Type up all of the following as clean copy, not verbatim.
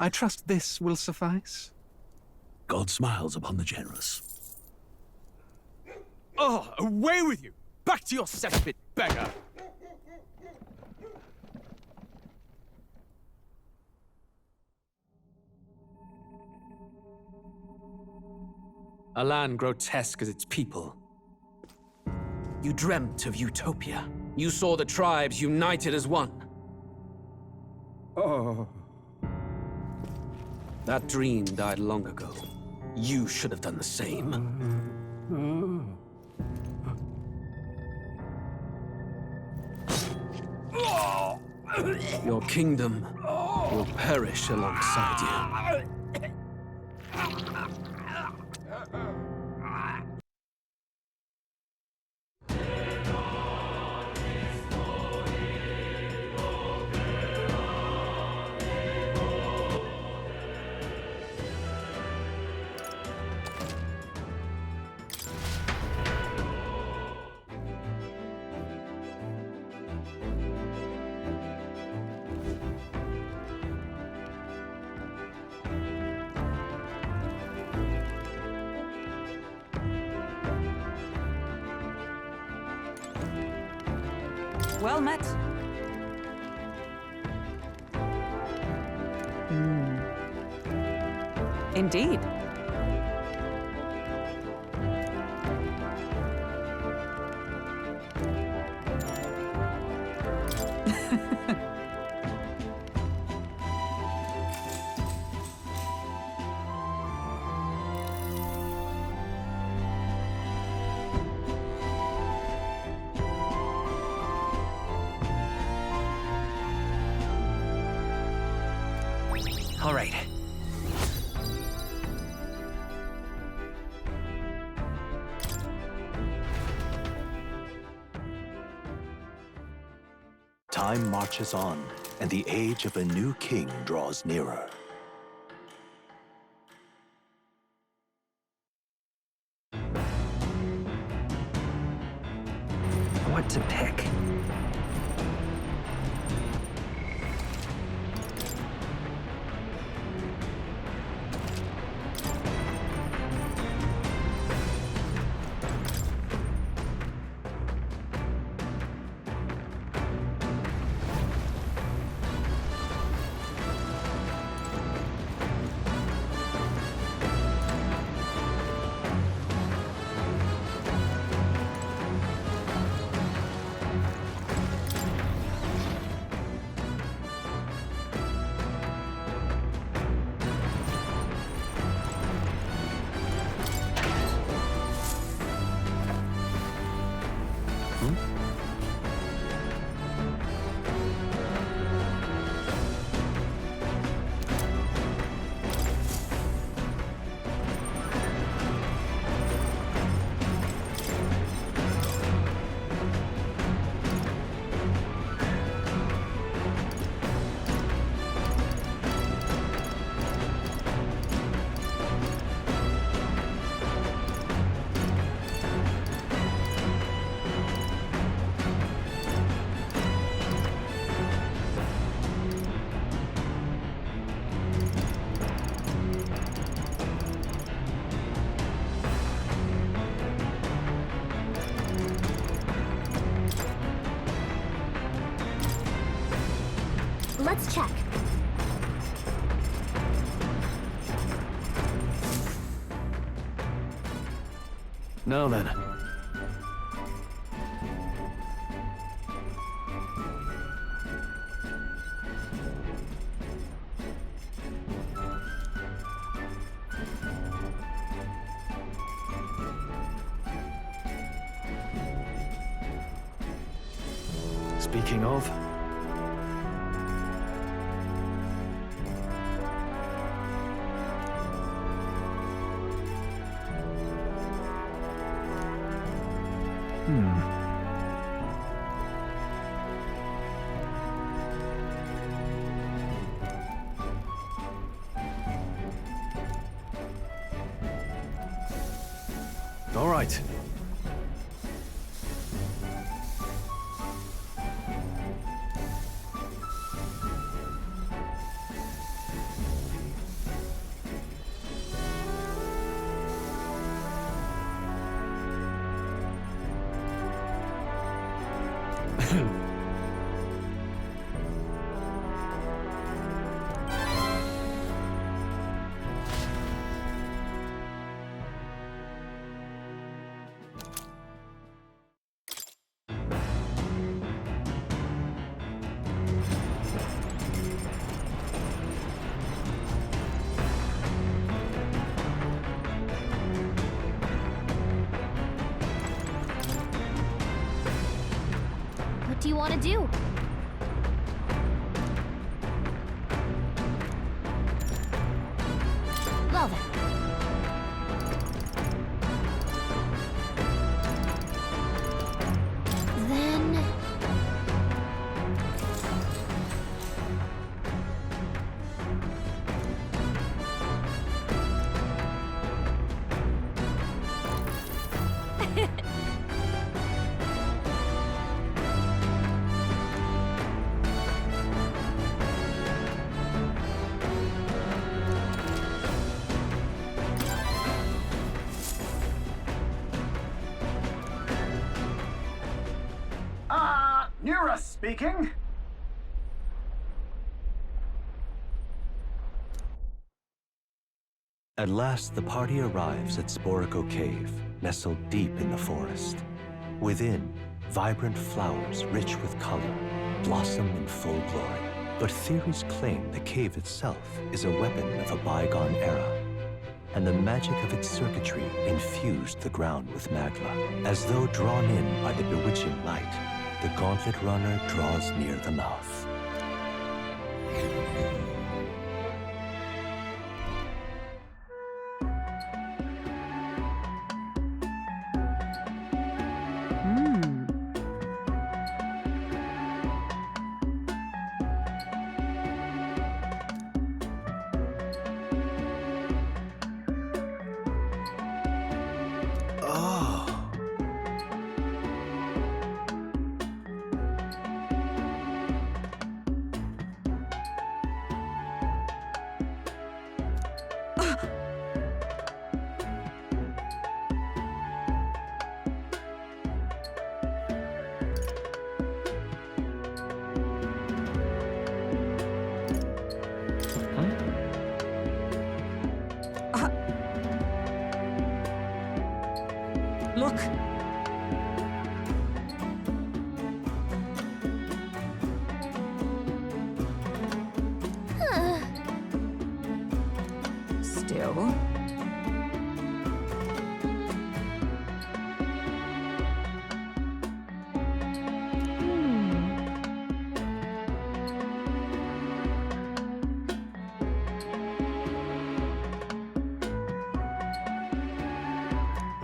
I trust this will suffice. God smiles upon the generous. Oh, away with you! Back to your cesspit, beggar! A land grotesque as its people. You dreamt of utopia. You saw the tribes united as one. Oh. That dream died long ago. You should have done the same. Your kingdom will perish alongside you. Well met. Indeed. All right. Time marches on, and the age of a new king draws nearer. What to pick? Let's check. Now then. Speaking of... All right. What do you want to do? Well then. Then... Nura speaking. At last, the party arrives at Sporico Cave, nestled deep in the forest. Within, vibrant flowers rich with color blossom in full glory. But theories claim the cave itself is a weapon of a bygone era, and the magic of its circuitry infused the ground with magma. As though drawn in by the bewitching light, the gauntlet runner draws near the mouth. Look! Still?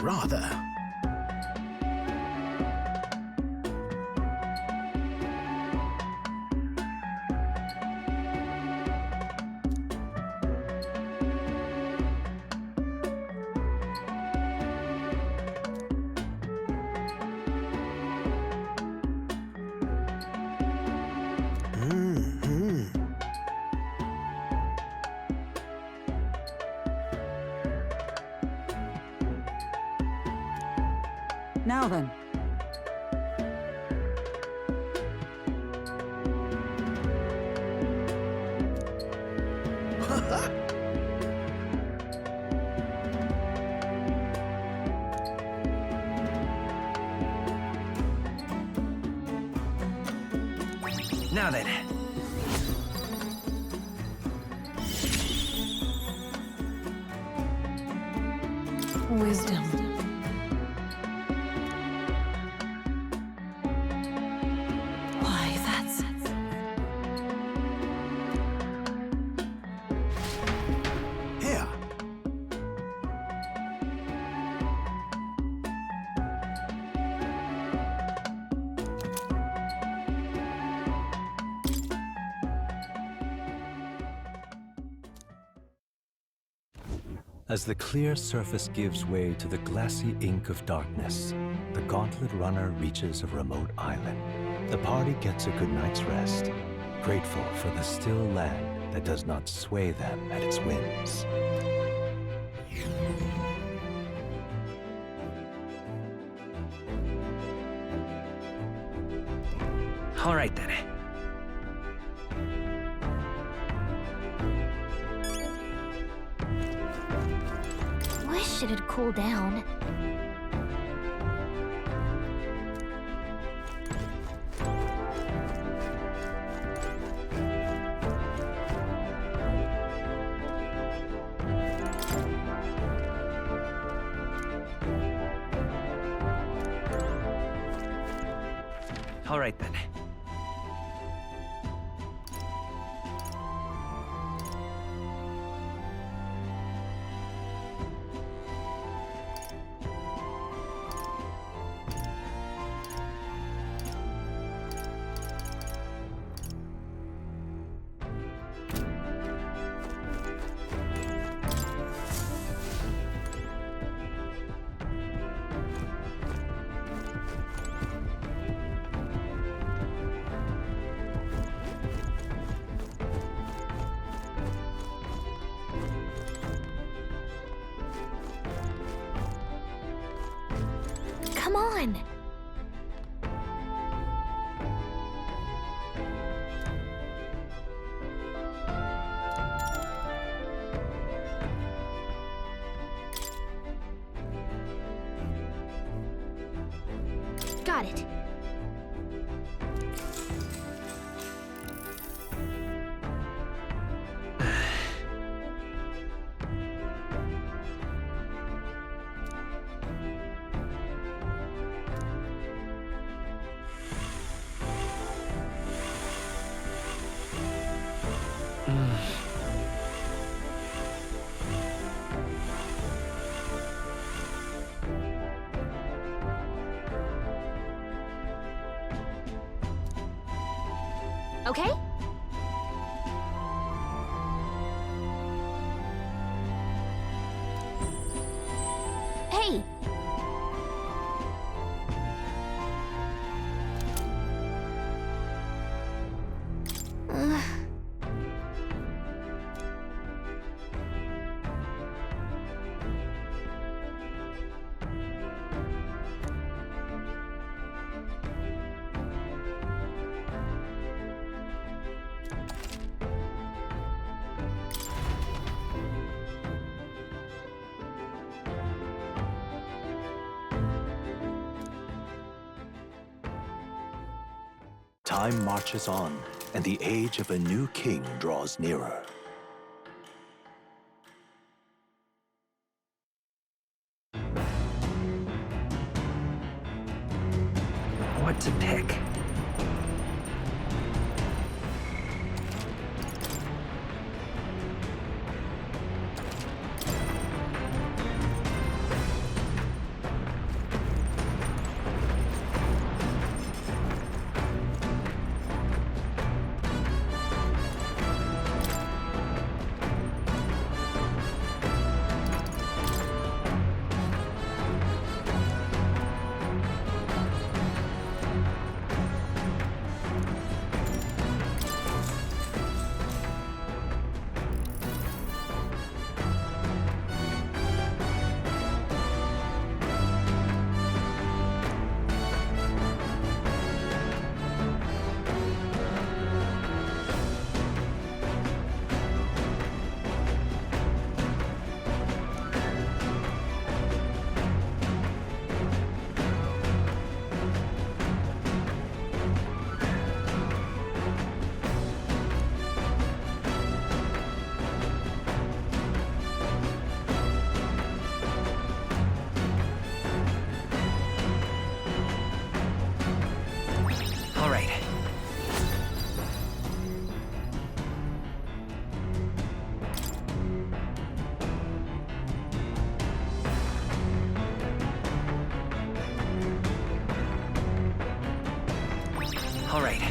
Rather. Now then. Now then. Wisdom. Why, that's... Here. As the clear surface gives way to the glassy ink of darkness, the gauntlet runner reaches a remote island. The party gets a good night's rest, grateful for the still land that does not sway them at its whims. All right then. Wish it'd cool down. All right then. Come on! Got it. Okay? Hey! Time marches on, and the age of a new king draws nearer. What to pick? All right. All right.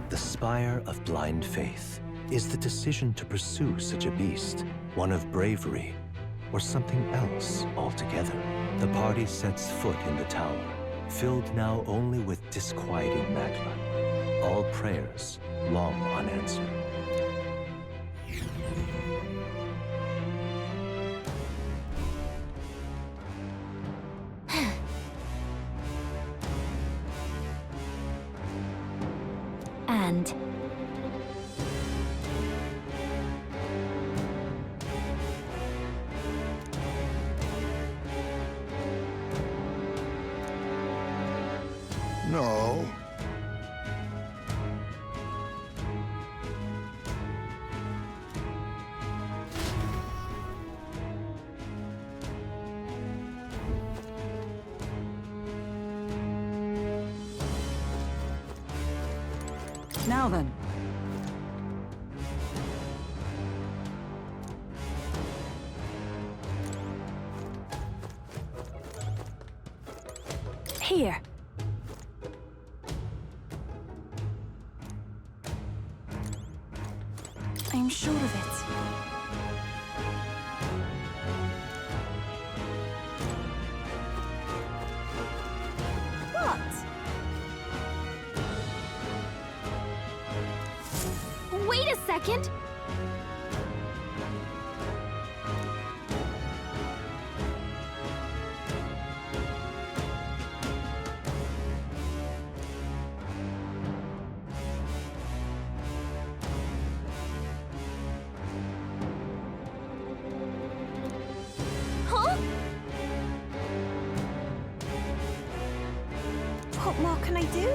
The spire of blind faith is the decision to pursue such a beast, one of bravery, or something else altogether. The party sets foot in the tower, filled now only with disquieting magma, all prayers long unanswered. end. No. Now then. Here. I'm sure of it. What? Wait a second! Huh? What more can I do?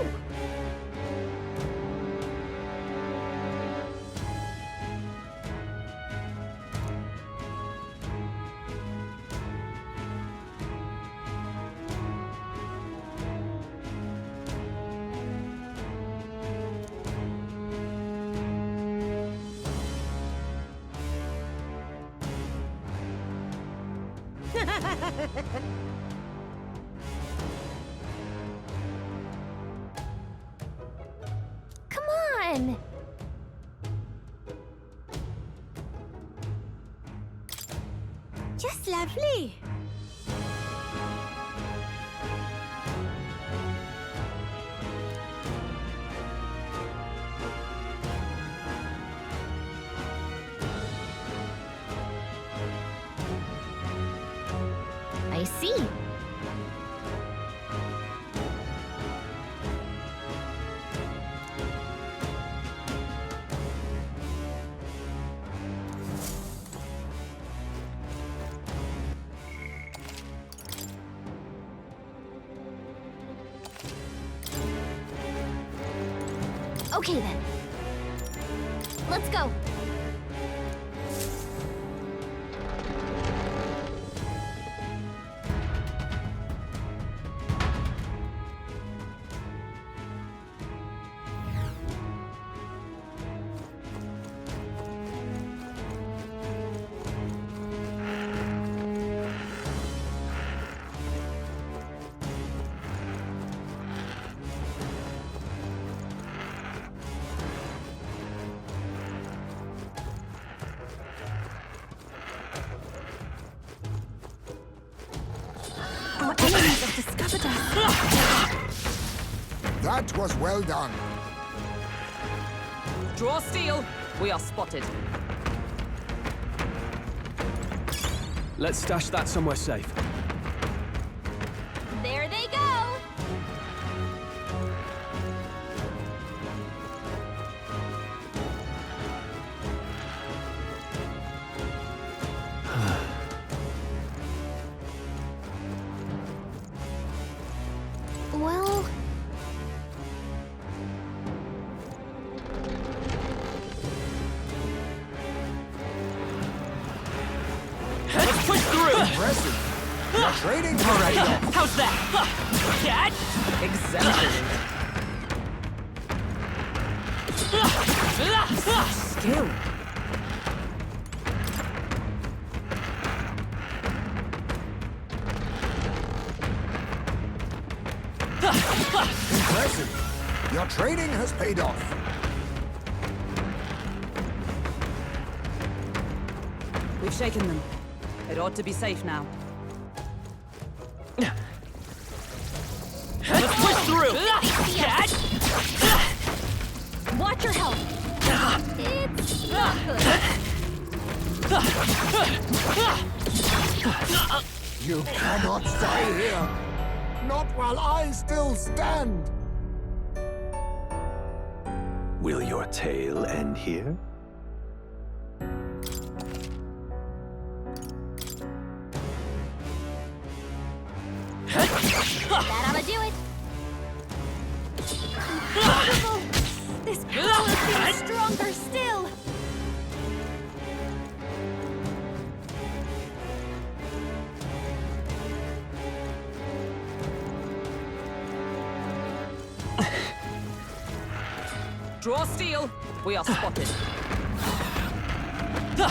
Come on! Just lovely. I see. Okay then. Let's go. Our enemies have discovered us. That was well done. Draw steel. We are spotted. Let's stash that somewhere safe. There they go! Well... Let's push through. Impressive. You're trading All right. paid off. How's that? Catch. Exemplary. Skill. Impressive. Your trading has paid off. We've shaken them. It ought to be safe now. Let's push through. Catch. Watch your health! It's not good. You cannot stay here. Not while I still stand. Will your tale end here? That ought to do it. Incredible! This power feels stronger still. Draw steel. We are spotted. Come on!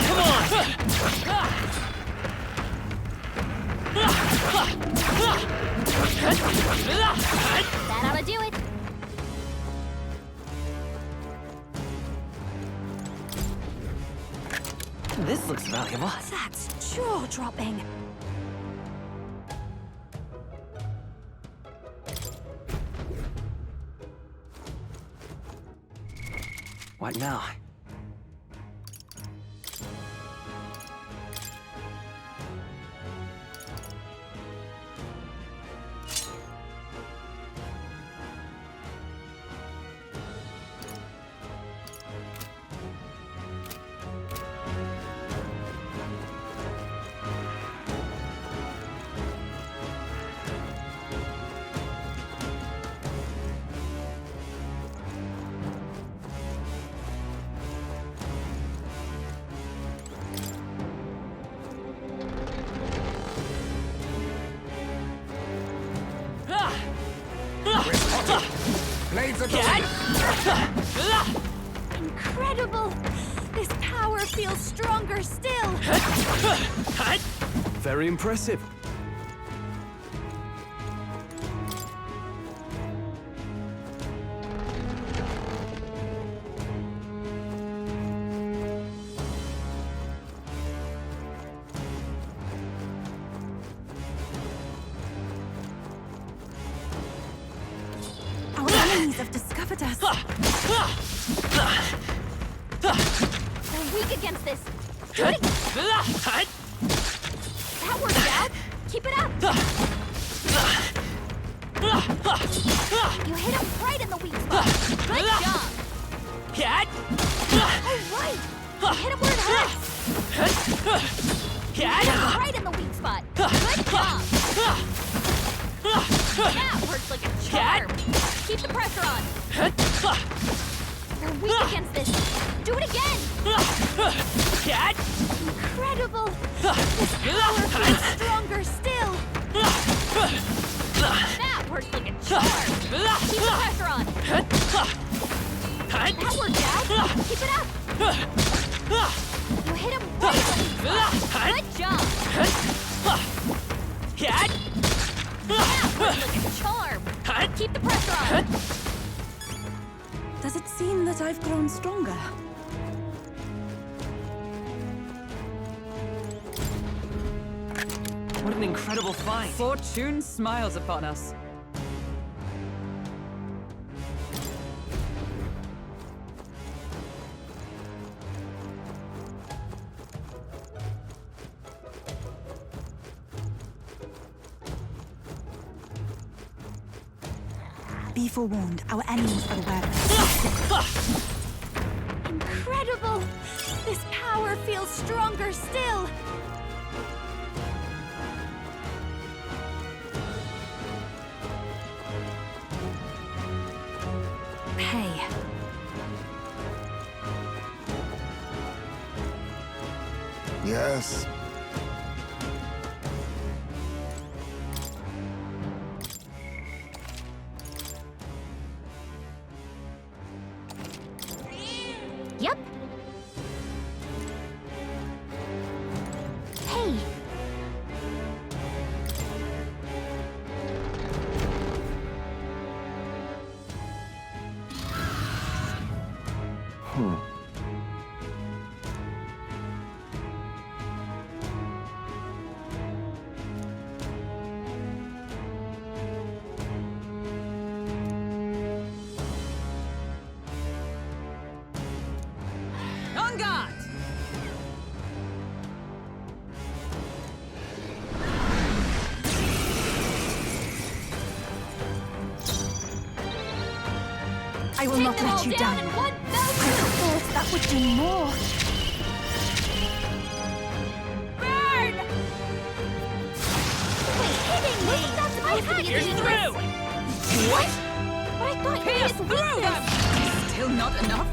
That ought to do it. This looks valuable. That's jaw-dropping. What now? Blades at the ready. Incredible! This power feels stronger still. Very impressive. Our enemies have discovered us. They're weak against this. Do it again. That worked out. Keep it up. You hit him right in the weak spot. Good job. All right. You hit him where it hurts. You hit him right in the weak spot. Good job. That works like a charm. Keep the pressure on. They're weak against this. Do it again. Incredible. This power feels stronger still. That works like a charm. Keep the pressure on. That worked out. Keep it up. You hit him right in the weak spot. Good job. That works like a charm. Keep the pressure on. Does it seem that I've grown stronger? What an incredible find. Fortune smiles upon us. Be forewarned, our enemies are aware of us. Incredible! This power feels stronger still. Hey, Yes. Yep. Hey. On guard! I will Take not them all let you down down. in one That would do more. Burn! Quit hitting me! That's my hand! Here's through! What? But I thought you Pierce needed through them! Still not enough?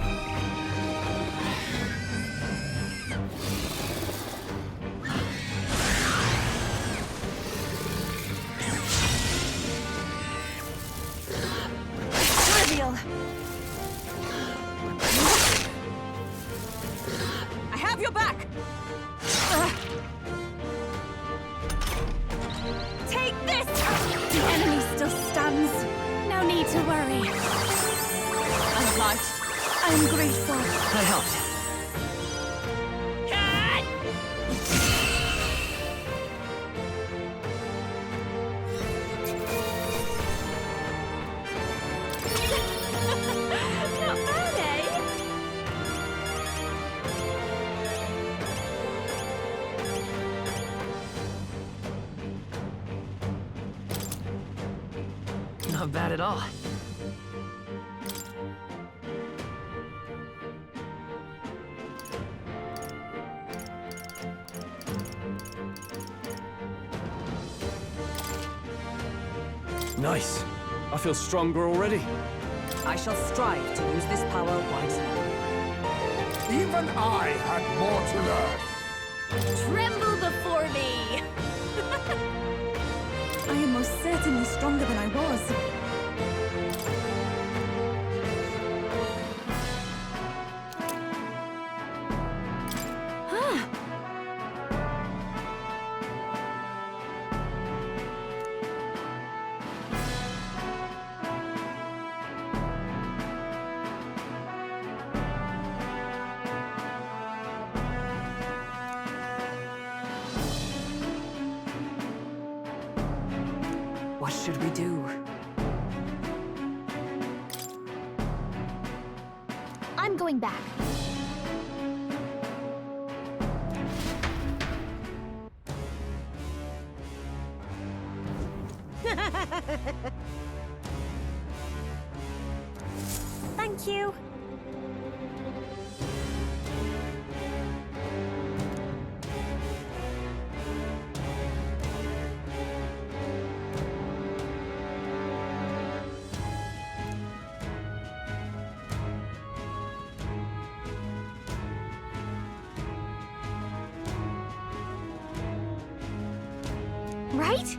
Trivial. I have your back! Take this! The enemy still stands. No need to worry. I'm obliged. I am grateful. That helped. Not bad, eh? Not bad at all. Nice. I feel stronger already. I shall strive to use this power wisely. Even I had more to learn. Tremble before me! I am most certainly stronger than I was. What should we do? I'm going back. Thank you. Right?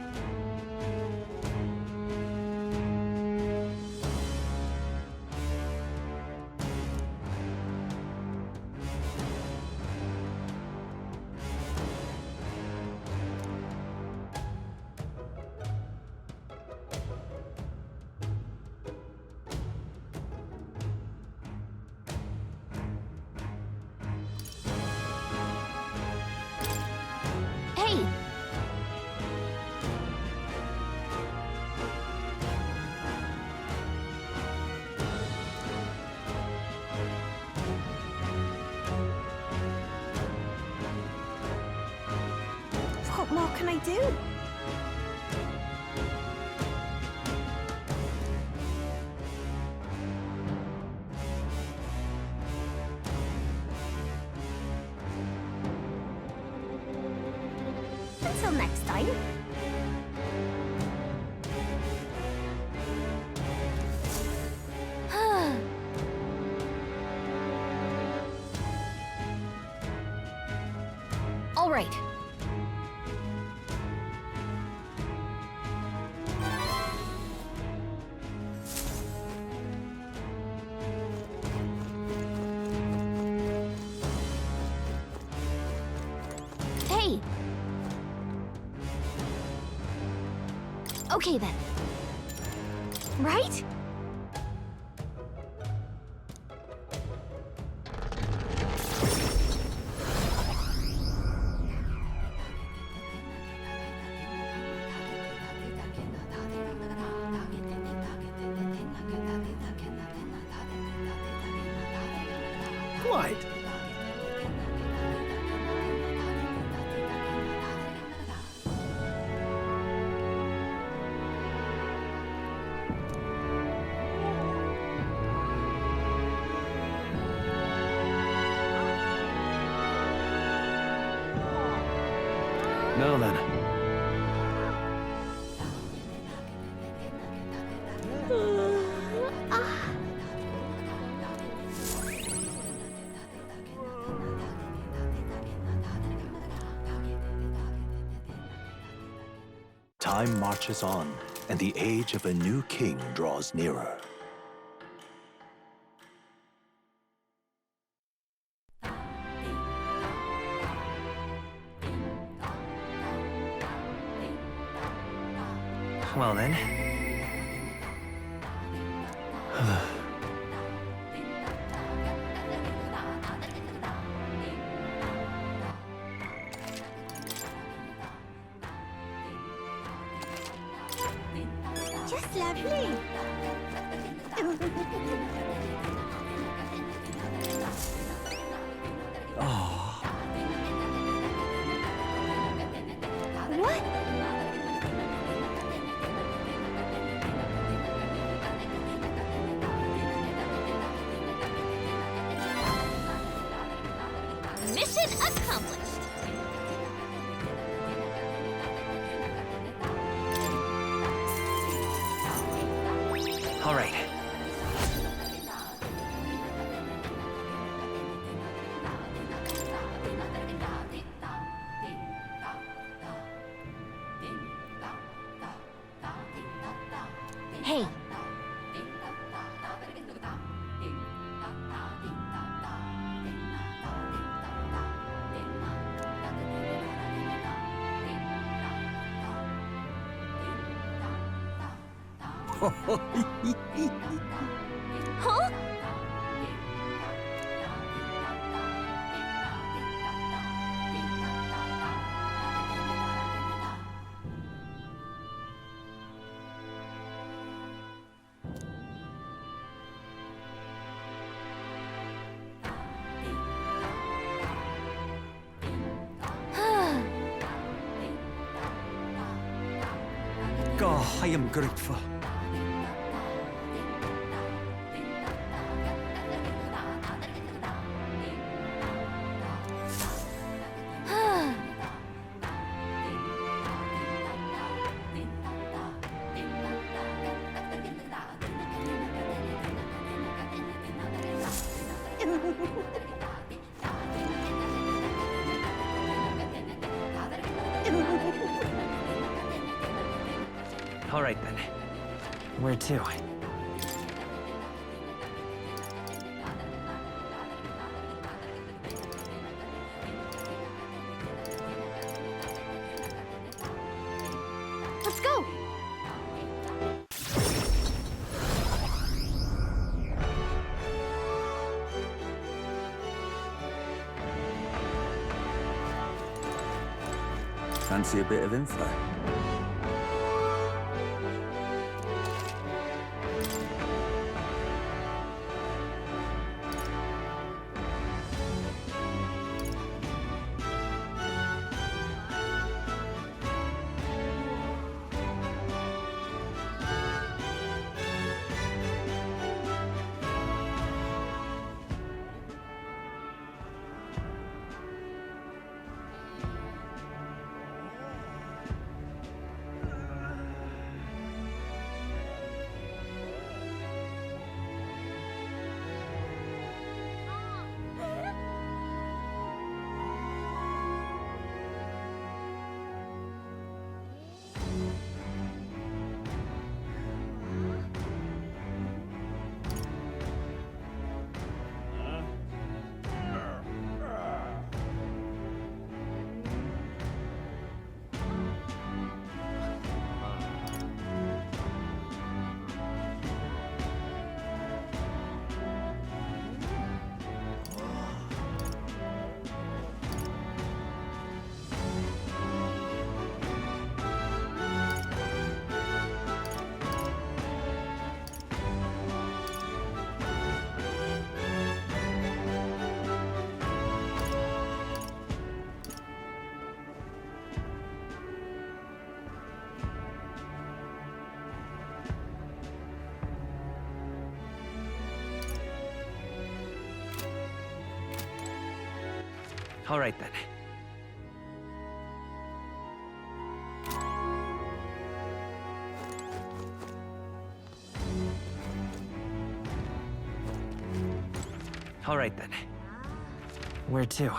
Hey! What more can I do? Until next time. All right. Hey. Okay then. Right? What? Now then. Time marches on, and the age of a new king draws nearer. Well then. Just lovely. What? Mission accomplished. All right. Hey. Huh? Oh, I am grateful. All right then. Where to? Let's go. Fancy a bit of info? All right then. All right then. Where to?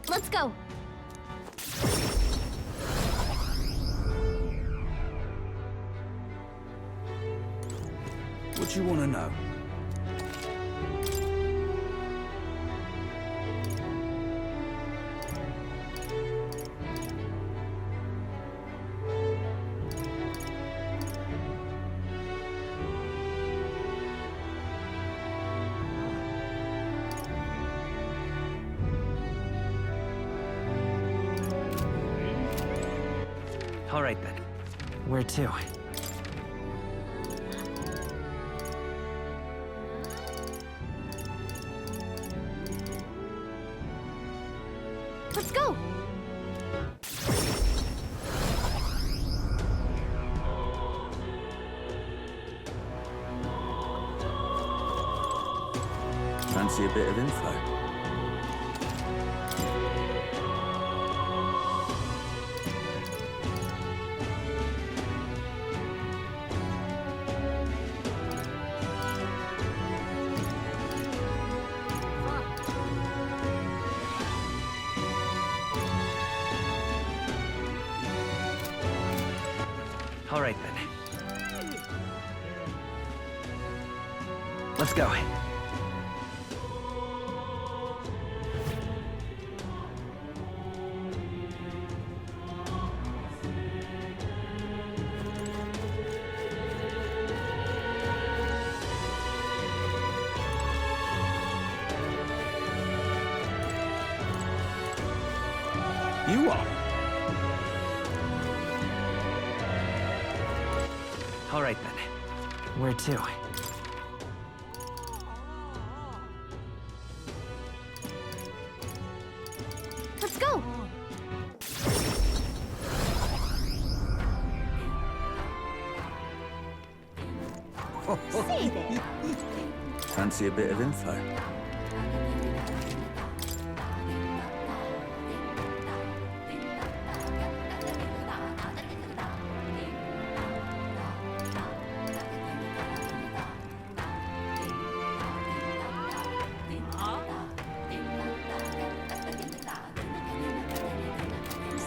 Let's go. What you want to know? All right then. Where to? Let's go. Fancy a bit of info? All right then. Let's go. You are? All right then. Where to? Let's go. Say there. Fancy a bit of info?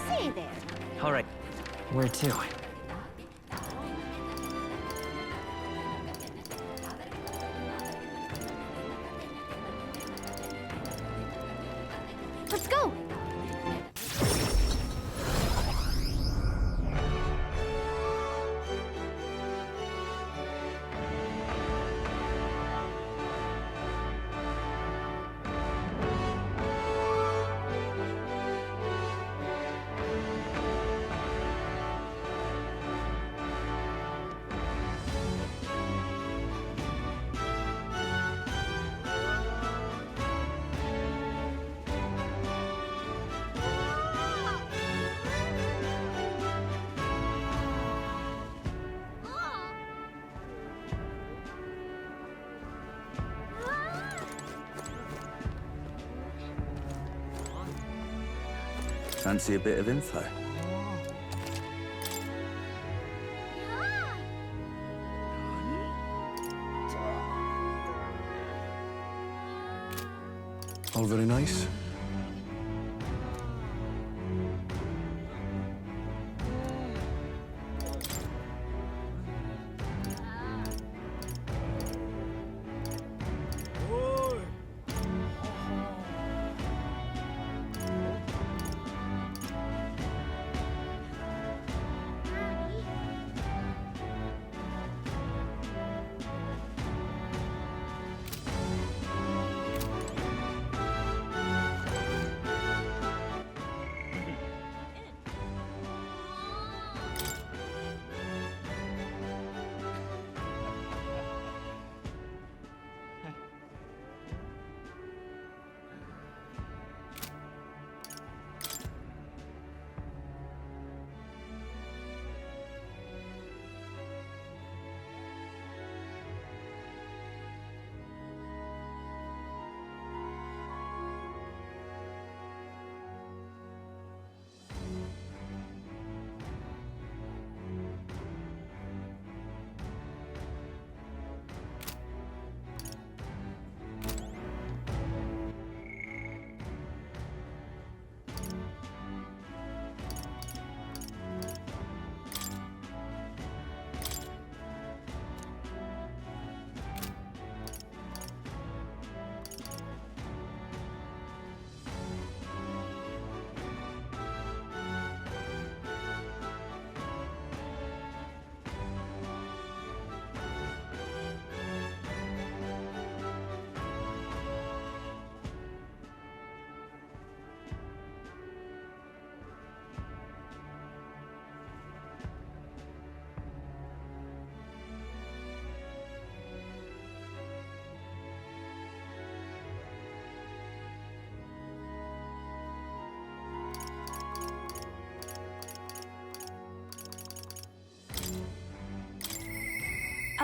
Say there. All right. Where to? Let's go. Fancy a bit of info? All very nice.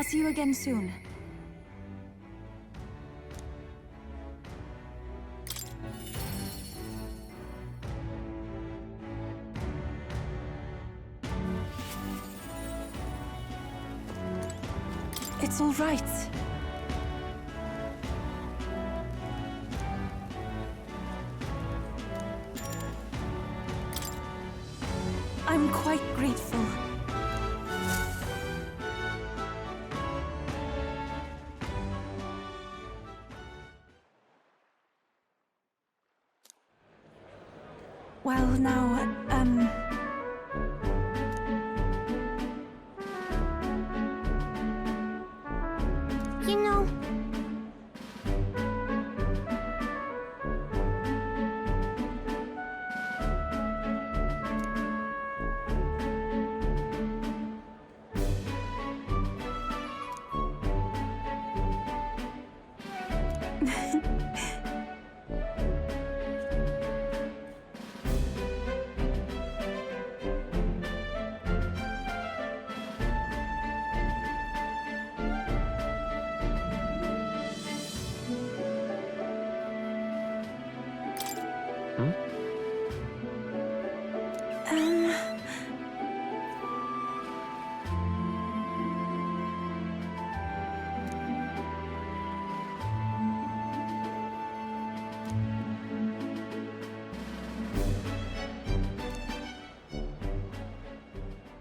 I'll see you again soon. It's all right. I'm quite grateful. Well, now, you know...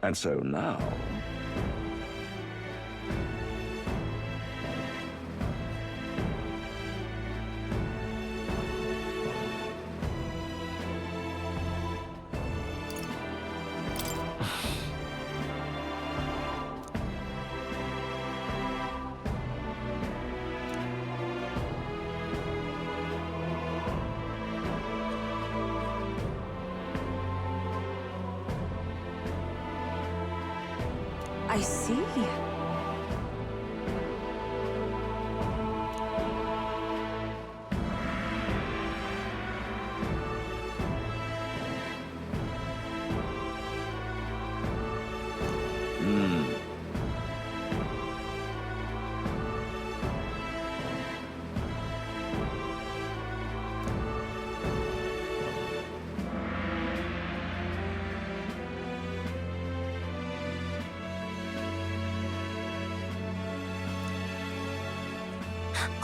And so now... I see.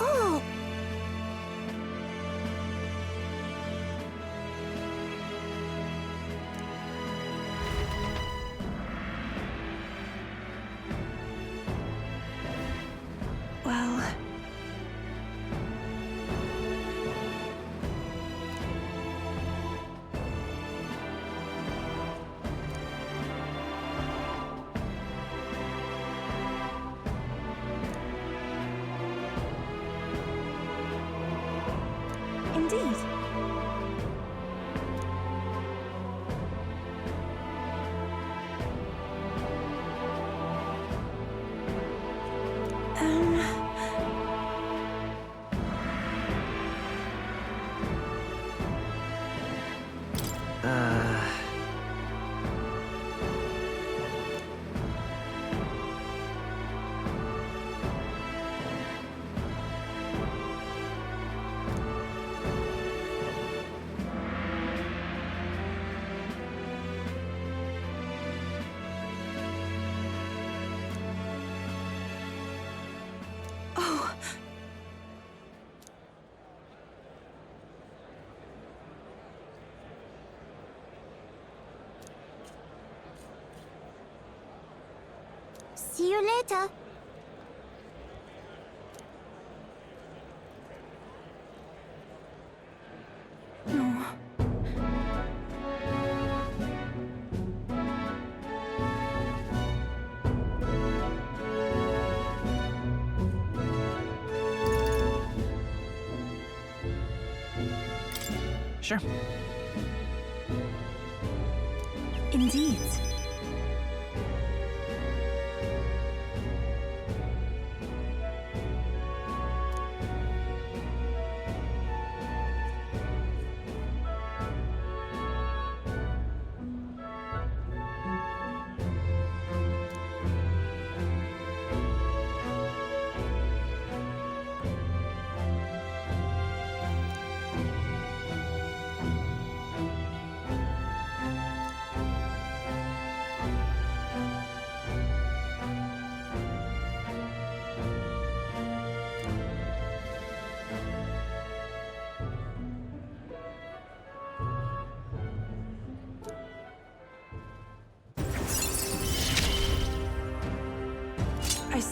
Oh! Well... Indeed. Oh. See you later. No. Sure. Indeed.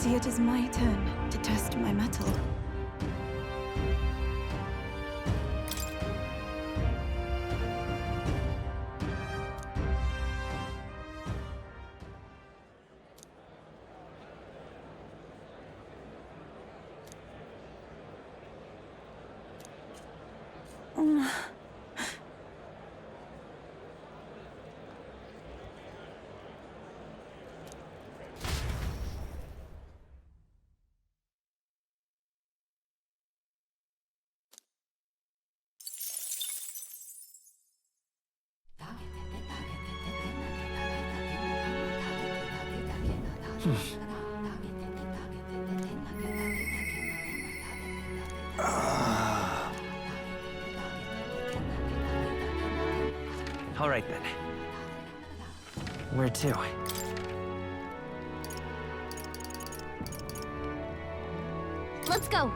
see it is my turn to test my mettle. All right then. Where to? Let's go.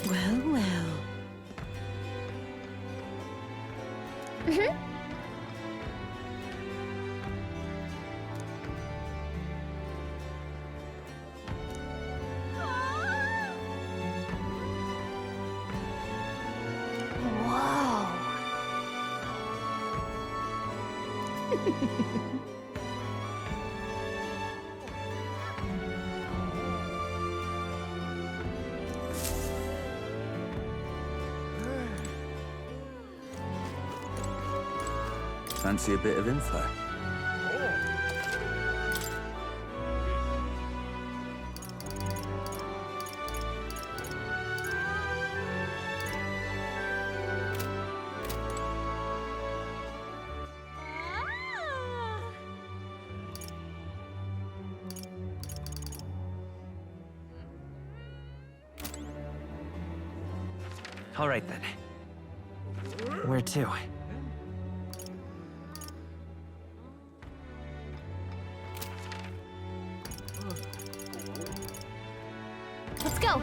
Well, well. Fancy a bit of info? All right then. Where to? Let's go.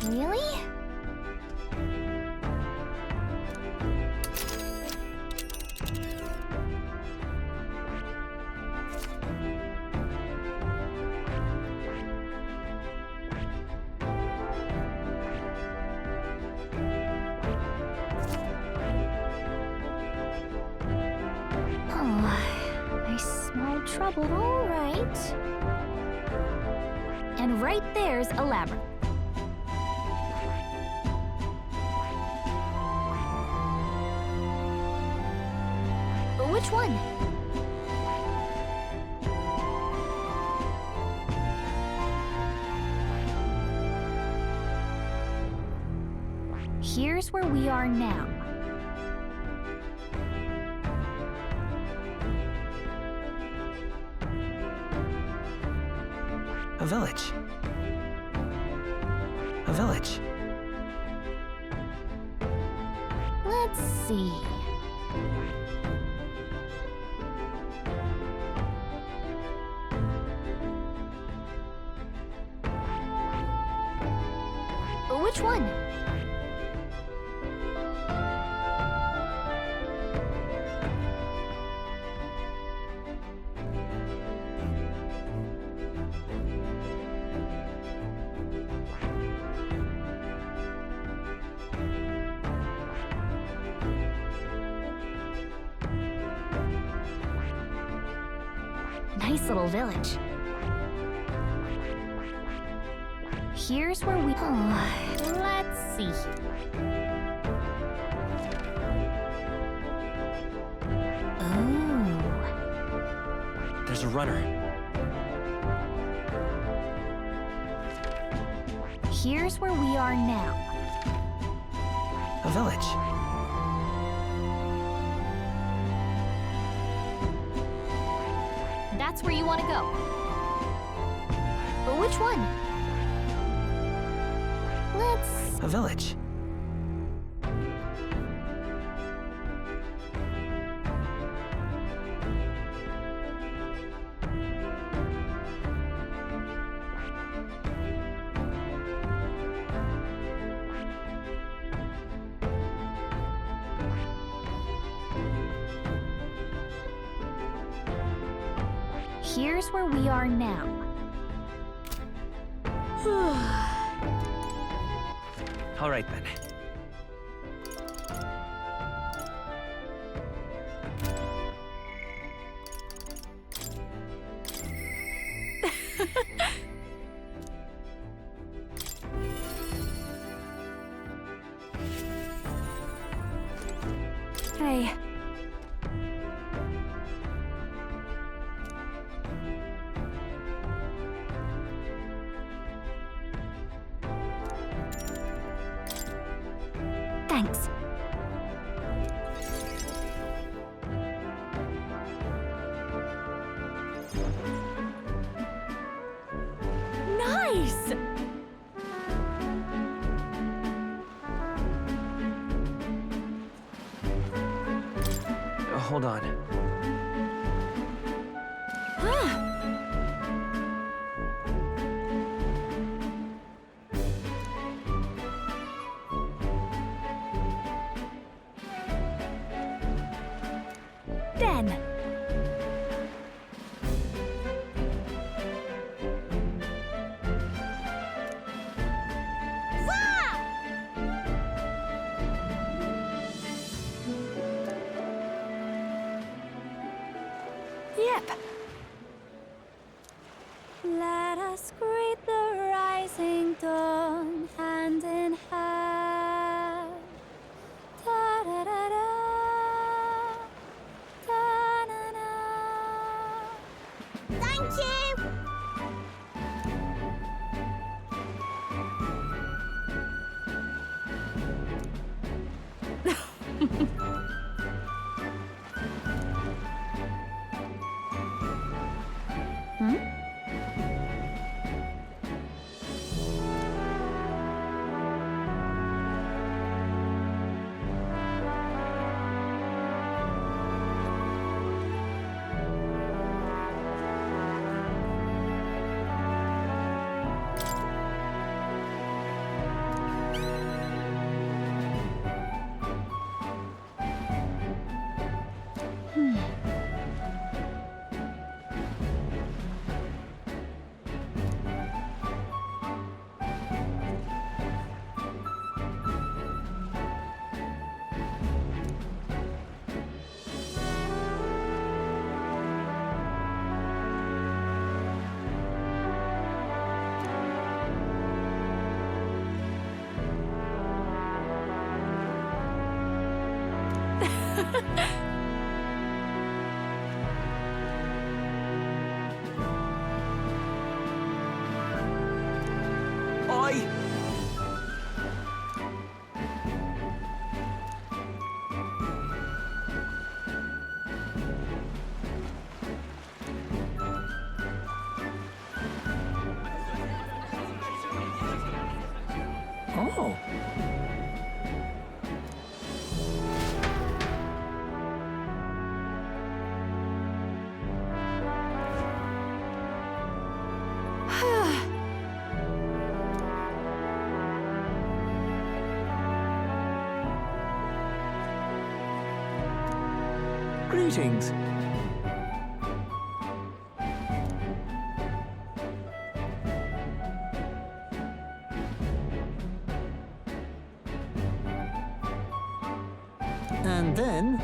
Really? I smell trouble, all right. And right there's a labyrinth. Which one? Here's where we are now. A village. A village. Let's see. Which one? Nice little village. Here's where we... let's see. Oh. There's a runner. Here's where we are now. A village. That's where you want to go. But which one? Let's... A village. here's where we are now. All right then. Hey. Thanks. Nice! Hold on. Then. Yep. Let us greet the rising dawn hand in hand. Da da da da. Da na na. Thank you. Oh. Greetings. And then...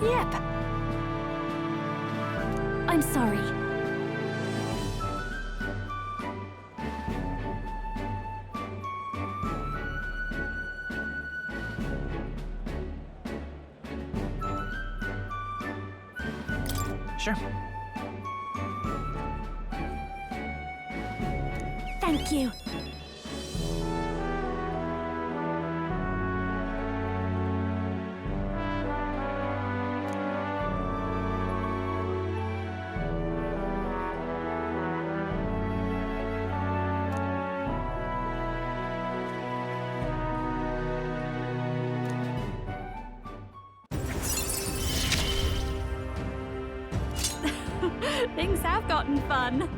Yep. I'm sorry. Sure. Thank you. Things have gotten fun.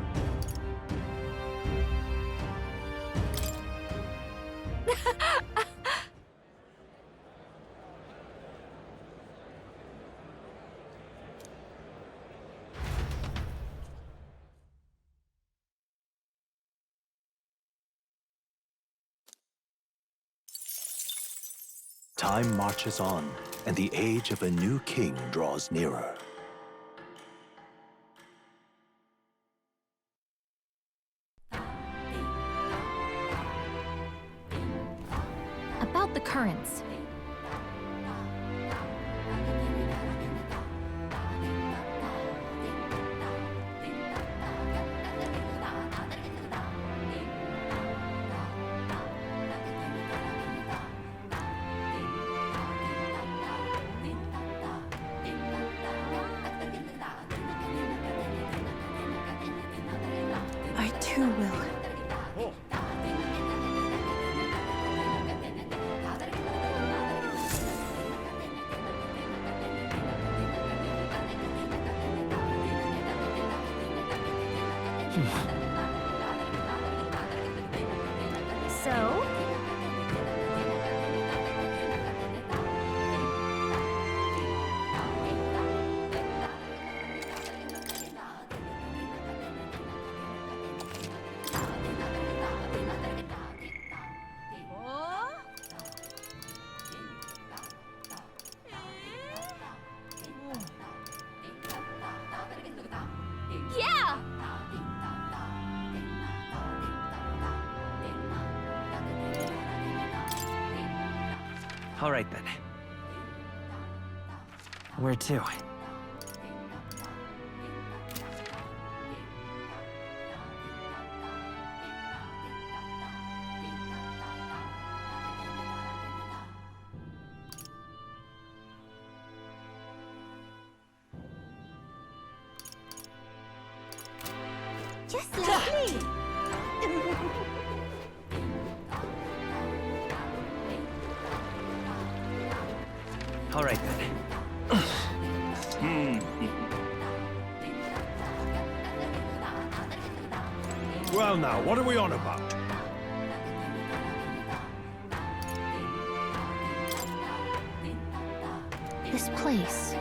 Time marches on, and the age of a new king draws nearer. About the currents. I too will. So? Yeah! All right, then. Where to? Just like me! All right, then. Well now, what are we on about? This place.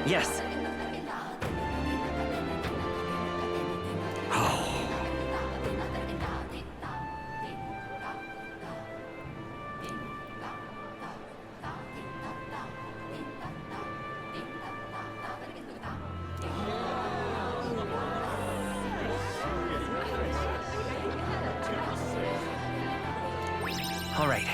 Yes. All right.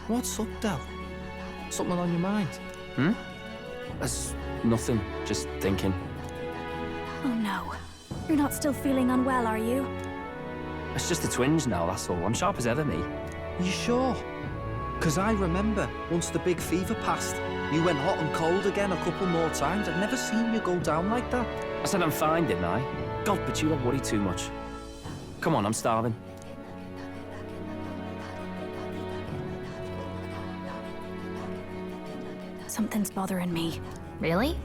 What's up, Del? Something on your mind? That's nothing. Just thinking. Oh no. You're not still feeling unwell, are you? It's just a twinge now, that's all. I'm sharp as ever, me. You sure? Because I remember, once the big fever passed, you went hot and cold again a couple more times. I've never seen you go down like that. I said I'm fine, didn't I? God, but you don't worry too much. Come on, I'm starving. Something's bothering me. Really?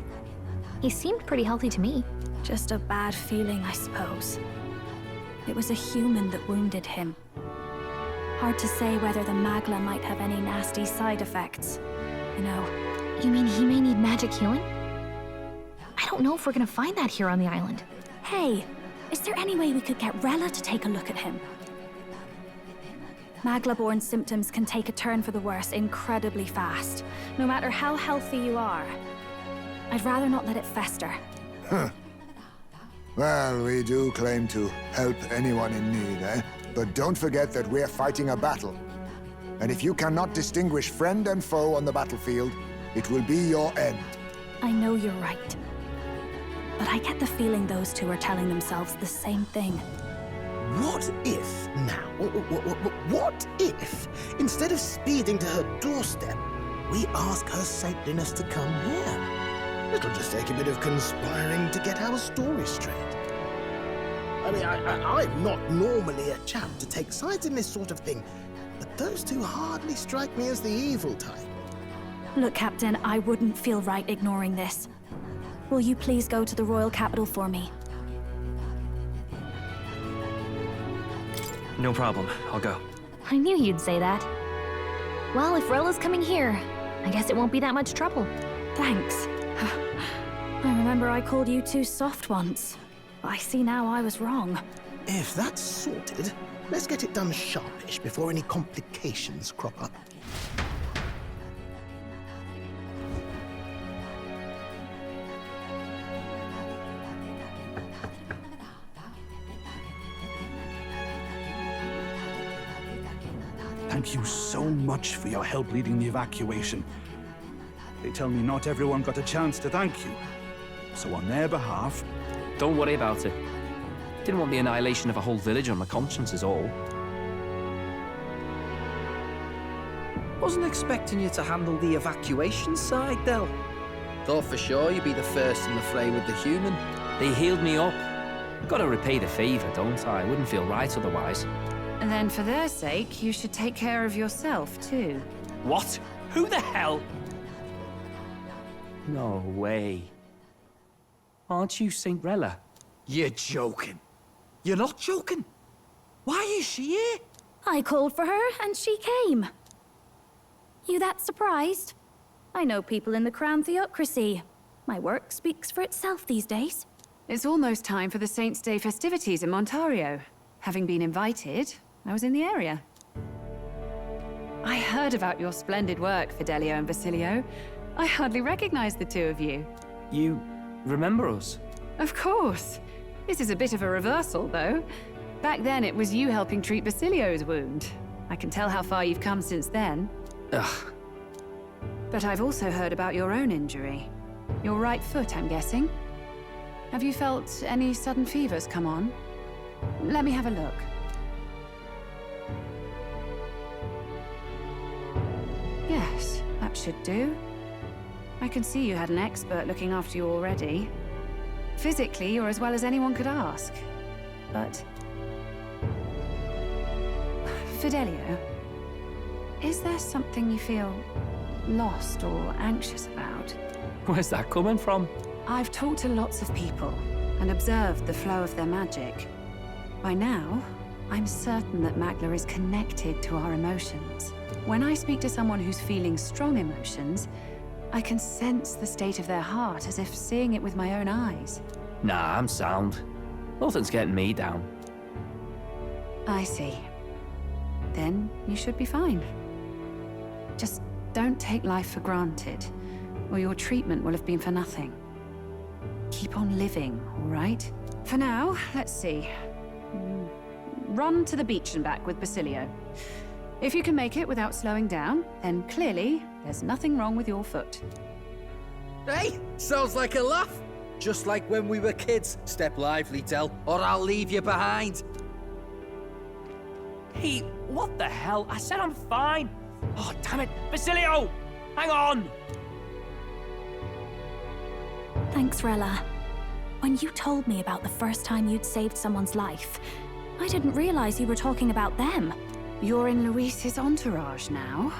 He seemed pretty healthy to me. Just a bad feeling, I suppose. It was a human that wounded him. Hard to say whether the magla might have any nasty side effects. You know, You mean he may need magic healing? I don't know if we're gonna find that here on the island. Hey, is there any way we could get Rella to take a look at him? Magla-born symptoms can take a turn for the worse incredibly fast, no matter how healthy you are. I'd rather not let it fester. Huh. Well, we do claim to help anyone in need, eh? But don't forget that we're fighting a battle. And if you cannot distinguish friend and foe on the battlefield, it will be your end. I know you're right. But I get the feeling those two are telling themselves the same thing. What if, now, what if, instead of speeding to her doorstep, we ask her saintliness to come here? It'll just take a bit of conspiring to get our story straight. I mean, I'm not normally a chap to take sides in this sort of thing, but those two hardly strike me as the evil type. Look, Captain, I wouldn't feel right ignoring this. Will you please go to the royal capital for me? No problem. I'll go. I knew you'd say that. Well, if Rella's coming here, I guess it won't be that much trouble. Thanks. I remember I called you too soft once. I see now I was wrong. If that's sorted, let's get it done sharpish before any complications crop up. Thank you so much for your help leading the evacuation. They tell me not everyone got a chance to thank you. So on their behalf... Don't worry about it. Didn't want the annihilation of a whole village on my conscience is all. Wasn't expecting you to handle the evacuation side, Del. Thought for sure you'd be the first in the fray with the human. They healed me up. Gotta repay the favor, don't I? Wouldn't feel right otherwise. And then for their sake, you should take care of yourself, too. What? Who the hell? No way. Aren't you Saint Rella? You're joking. You're not joking. Why is she here? I called for her, and she came. You that surprised? I know people in the Crown Theocracy. My work speaks for itself these days. It's almost time for the Saints' Day festivities in Montario. Having been invited, I was in the area. I heard about your splendid work, Fidelio and Basilio. I hardly recognized the two of you. You remember us? Of course. This is a bit of a reversal, though. Back then, it was you helping treat Basilio's wound. I can tell how far you've come since then. Ugh. But I've also heard about your own injury. Your right foot, I'm guessing. Have you felt any sudden fevers come on? Let me have a look. Yes, that should do. I can see you had an expert looking after you already. Physically, you're as well as anyone could ask. But... Fidelio, is there something you feel lost or anxious about? Where's that coming from? I've talked to lots of people and observed the flow of their magic. By now, I'm certain that Magla is connected to our emotions. When I speak to someone who's feeling strong emotions, I can sense the state of their heart as if seeing it with my own eyes. Nah, I'm sound. Nothing's getting me down. I see. Then you should be fine. Just don't take life for granted, or your treatment will have been for nothing. Keep on living, all right? For now, let's see. Run to the beach and back with Basilio. If you can make it without slowing down, then clearly there's nothing wrong with your foot. Hey, sounds like a laugh. Just like when we were kids. Step lively, Del, or I'll leave you behind. Hey, what the hell? I said I'm fine. Oh, damn it. Basilio! Hang on! Thanks, Rella. When you told me about the first time you'd saved someone's life, I didn't realize you were talking about them. You're in Luis's entourage now.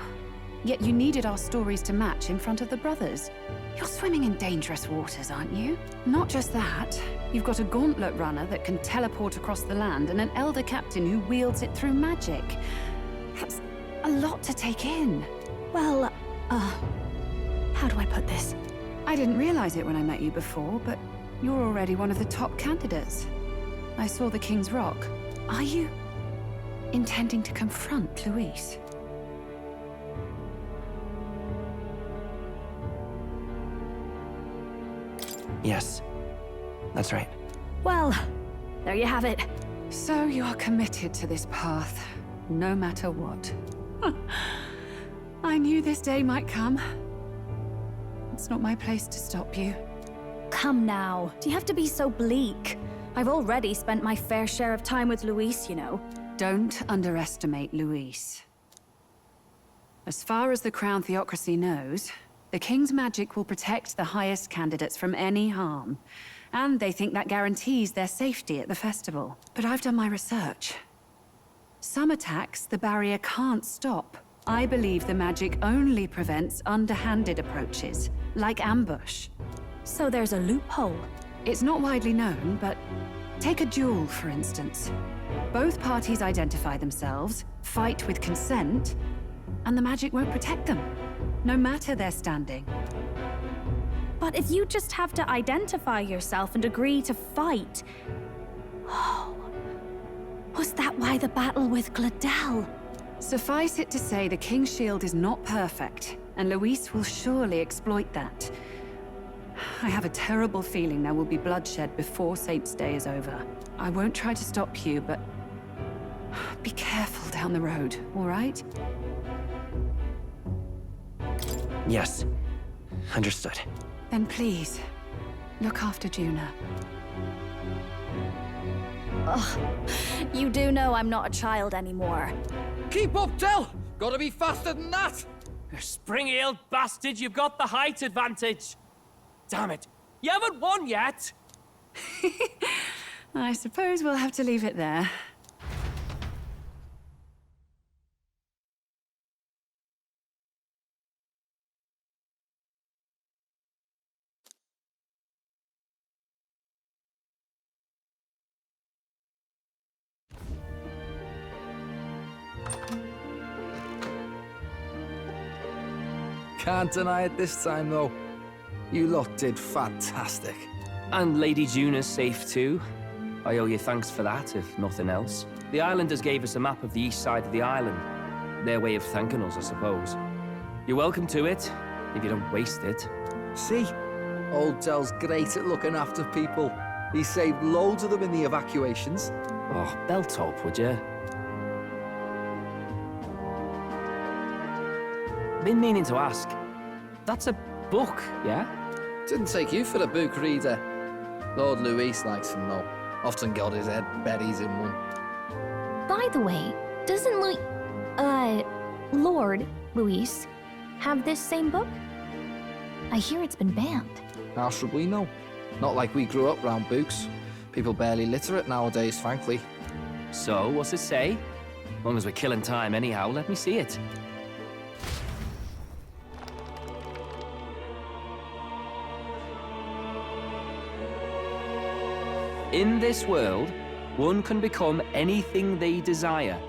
Yet you needed our stories to match in front of the brothers. You're swimming in dangerous waters, aren't you? Not just that, you've got a gauntlet runner that can teleport across the land and an elder captain who wields it through magic. That's a lot to take in. Well, How do I put this? I didn't realize it when I met you before, but you're already one of the top candidates. I saw the King's Rock. Are you intending to confront Luis? Yes, that's right. Well, there you have it. So you are committed to this path, no matter what. I knew this day might come. It's not my place to stop you. Come now. Do you have to be so bleak? I've already spent my fair share of time with Luis, you know. Don't underestimate Luis. As far as the Crown Theocracy knows, the King's magic will protect the highest candidates from any harm. And they think that guarantees their safety at the festival. But I've done my research. Some attacks the barrier can't stop. I believe the magic only prevents underhanded approaches, like ambush. So there's a loophole. It's not widely known, but take a duel, for instance. Both parties identify themselves, fight with consent, and the magic won't protect them, no matter their standing. But if you just have to identify yourself and agree to fight... Oh... Was that why the battle with Gladel? Suffice it to say, the King's Shield is not perfect, and Luis will surely exploit that. I have a terrible feeling there will be bloodshed before Saint's Day is over. I won't try to stop you, but... be careful down the road, all right? Yes, understood. Then please, look after Juna. Ugh. You do know I'm not a child anymore. Keep up, Del! Gotta be faster than that! You spring-heeled bastard, you've got the height advantage! Damn it, you haven't won yet! I suppose we'll have to leave it there. Can't deny it this time, though. You lot did fantastic. And Lady Juna's safe too. I owe you thanks for that, if nothing else. The islanders gave us a map of the east side of the island. Their way of thanking us, I suppose. You're welcome to it, if you don't waste it. See? Old Del's great at looking after people. He saved loads of them in the evacuations. Oh, belt up, would you? Been meaning to ask. That's a book, yeah? Didn't take you for a book reader. Lord Luis likes them, though. Often got his head buried in one. By the way, doesn't Lord Luis have this same book? I hear it's been banned. How should we know? Not like we grew up round books. People barely literate nowadays, frankly. So, what's it say? As long as we're killing time anyhow, let me see it. In this world, one can become anything they desire.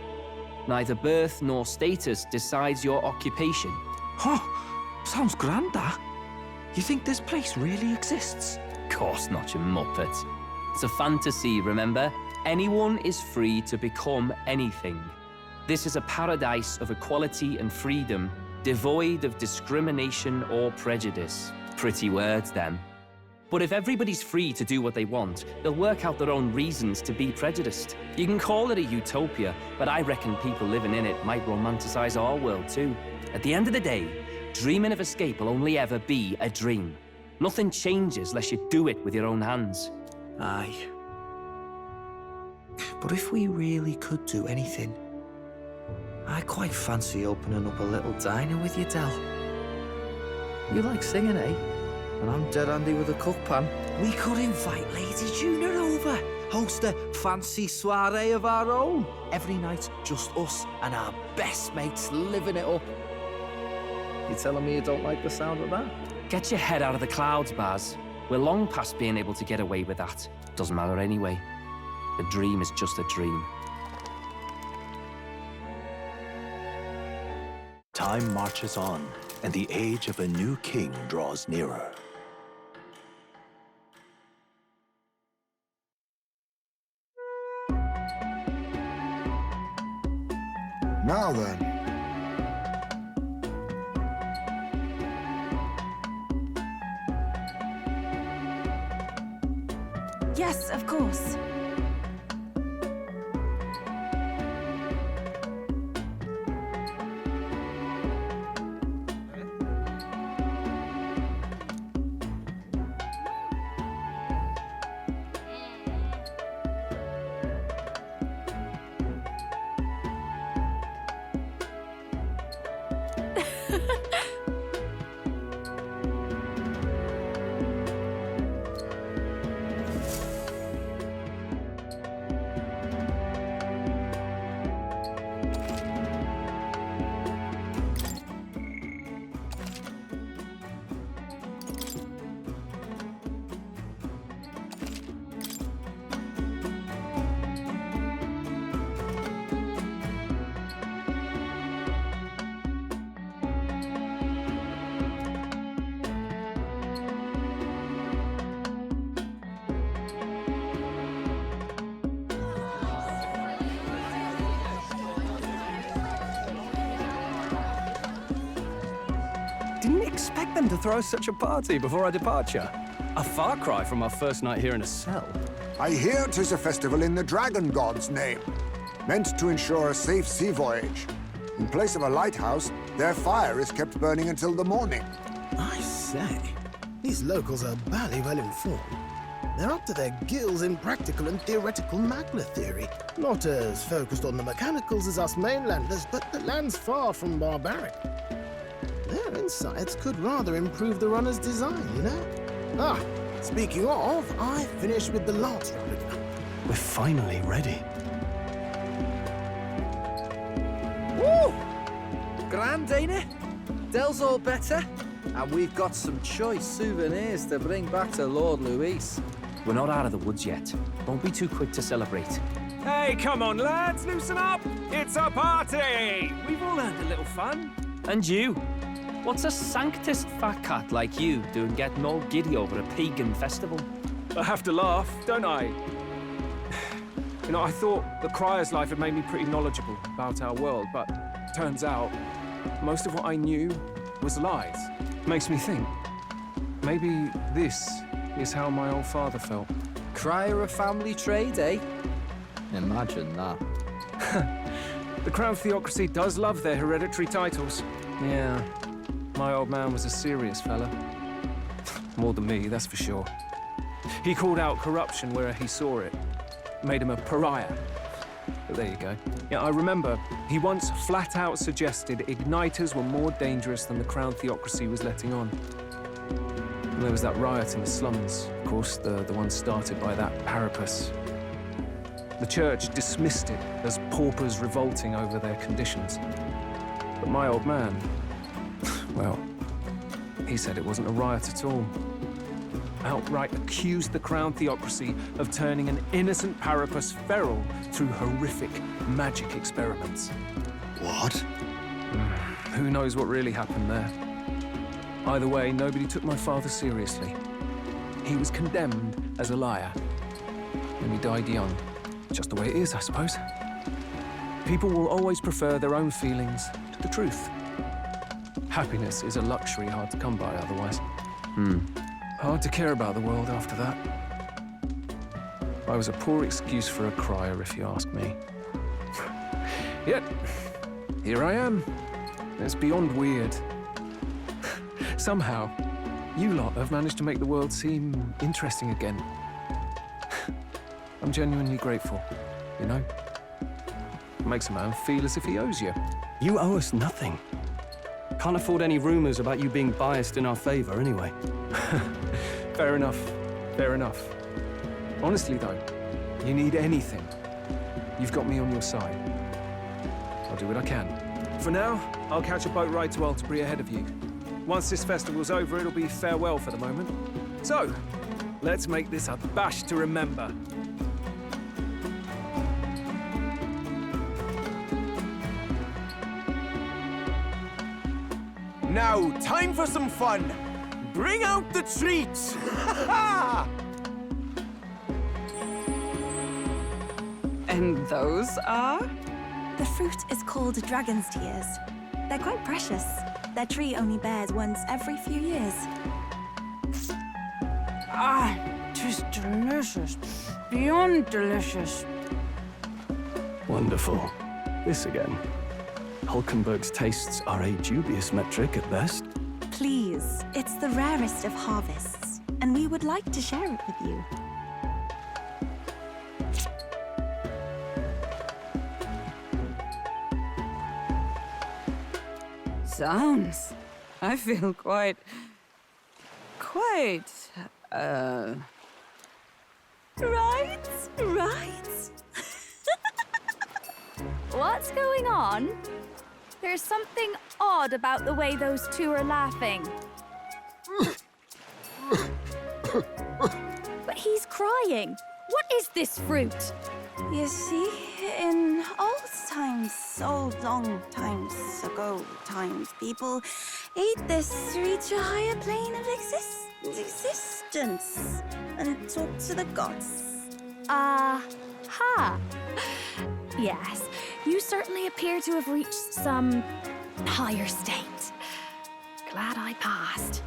Neither birth nor status decides your occupation. Huh? Sounds grand, that. You think this place really exists? Of course not, you muppet. It's a fantasy, remember? Anyone is free to become anything. This is a paradise of equality and freedom, devoid of discrimination or prejudice. Pretty words, them. But if everybody's free to do what they want, they'll work out their own reasons to be prejudiced. You can call it a utopia, but I reckon people living in it might romanticize our world too. At the end of the day, dreaming of escape will only ever be a dream. Nothing changes unless you do it with your own hands. Aye. But if we really could do anything, I quite fancy opening up a little diner with you, Del. You like singing, eh? And I'm dead handy with a cook pan. We could invite Lady Juna over. Host a fancy soiree of our own. Every night, just us and our best mates living it up. You telling me you don't like the sound of that? Get your head out of the clouds, Baz. We're long past being able to get away with that. Doesn't matter anyway. The dream is just a dream. Time marches on, and the age of a new king draws nearer. Now then. Yes, of course. Didn't expect them to throw such a party before our departure. A far cry from our first night here in a cell. I hear 'tis a festival in the dragon god's name, meant to ensure a safe sea voyage. In place of a lighthouse, their fire is kept burning until the morning. I say, these locals are barely well informed. They're up to their gills in practical and theoretical magna theory. Not as focused on the mechanicals as us mainlanders, but the land's far from barbaric. Their insights could rather improve the runner's design, you know? Ah, speaking of, I finished with the last replica. We're finally ready. Woo! Grand, ain't it? Dell's all better. And we've got some choice souvenirs to bring back to Lord Luis. We're not out of the woods yet. Don't be too quick to celebrate. Hey, come on, lads, loosen up! It's a party! We've all had a little fun. And you? What's a sanctist fat cat like you doing getting all giddy over a pagan festival? I have to laugh, don't I? You know, I thought the Crier's life had made me pretty knowledgeable about our world, but turns out most of what I knew was lies. Makes me think, maybe this is how my old father felt. Crier a family trade, eh? Imagine that. The Crown Theocracy does love their hereditary titles. Yeah, my old man was a serious fella. More than me, that's for sure. He called out corruption where he saw it. Made him a pariah. But there you go. Yeah, I remember he once flat out suggested igniters were more dangerous than the Crown Theocracy was letting on. And there was that riot in the slums, of course, the one started by that Parapus. The church dismissed it as paupers revolting over their conditions. But my old man, well, he said it wasn't a riot at all. Outright accused the Crown Theocracy of turning an innocent Parapus feral through horrific magic experiments. What? Who knows what really happened there? Either way, nobody took my father seriously. He was condemned as a liar. And he died young. Just the way it is, I suppose. People will always prefer their own feelings to the truth. Happiness is a luxury hard to come by otherwise. Hard to care about the world after that. I was a poor excuse for a crier, if you ask me. Yet, here I am. It's beyond weird. Somehow, you lot have managed to make the world seem interesting again. I'm genuinely grateful, you know? It makes a man feel as if he owes you. You owe us nothing. Can't afford any rumors about you being biased in our favor, anyway. Fair enough. Fair enough. Honestly, though, you need anything, you've got me on your side. I'll do what I can. For now, I'll catch a boat ride to Altabury ahead of you. Once this festival's over, it'll be farewell for the moment. So, let's make this a bash to remember. Now, time for some fun. Bring out the treats! And those are? The fruit is called dragon's tears. They're quite precious. Their tree only bears once every few years. Ah, just delicious. Beyond delicious. Wonderful. This again. Hulkenberg's tastes are a dubious metric at best. Please, it's the rarest of harvests, and we would like to share it with you. Sounds. I feel quite... Right? What's going on? There's something odd about the way those two are laughing. But he's crying. What is this fruit? You see, in old times, so long times ago, people ate this to reach a higher plane of existence and talk to the gods. Ha! Yes, you certainly appear to have reached some higher state. Glad I passed.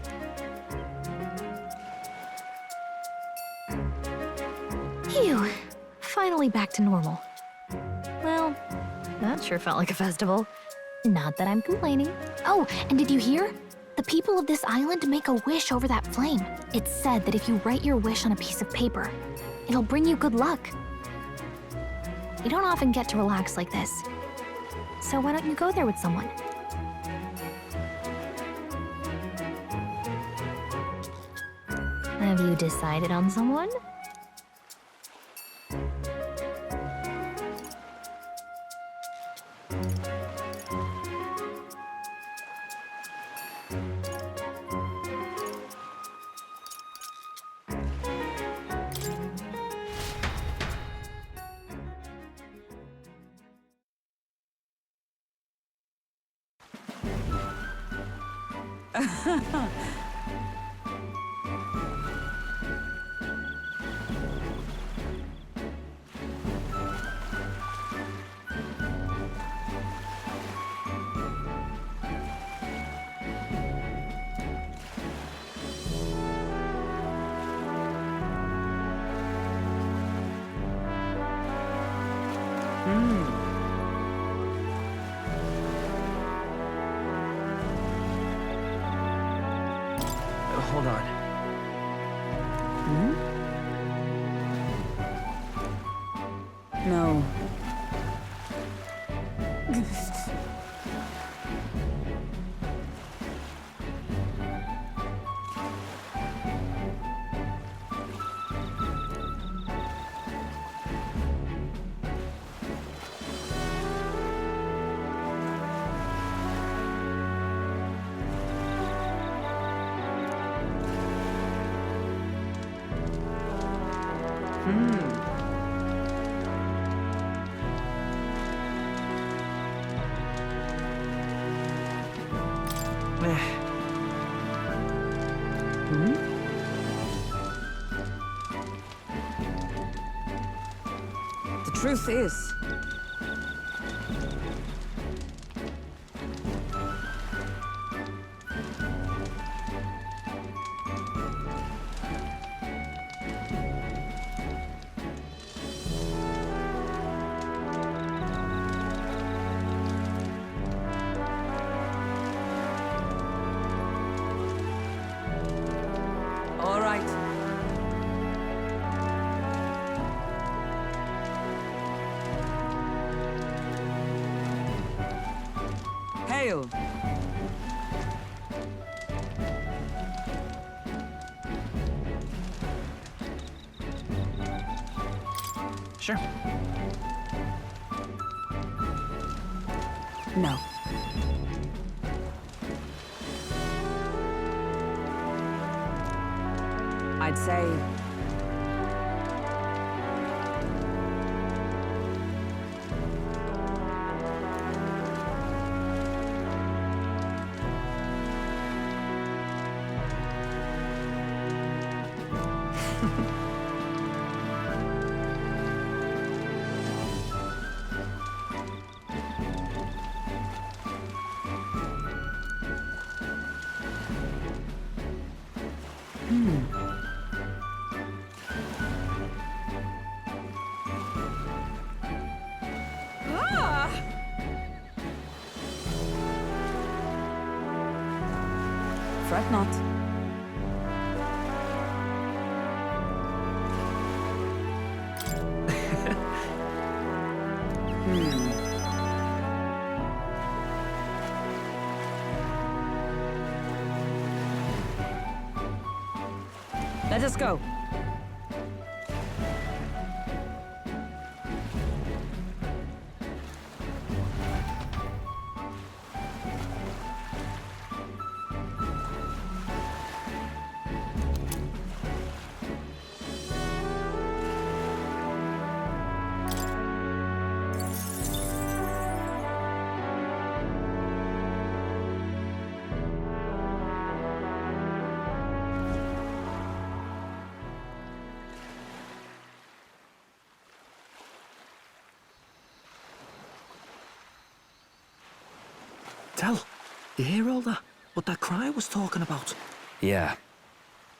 Phew. Finally back to normal. Well, that sure felt like a festival. Not that I'm complaining. Oh, and did you hear? The people of this island make a wish over that flame. It's said that if you write your wish on a piece of paper, it'll bring you good luck. You don't often get to relax like this. So why don't you go there with someone? Have you decided on someone? Hold on. No. The truth is, all right. Hail. Sure. No. I'd say... Fret not. Let us go. Del, you hear all that? What that cry was talking about? Yeah.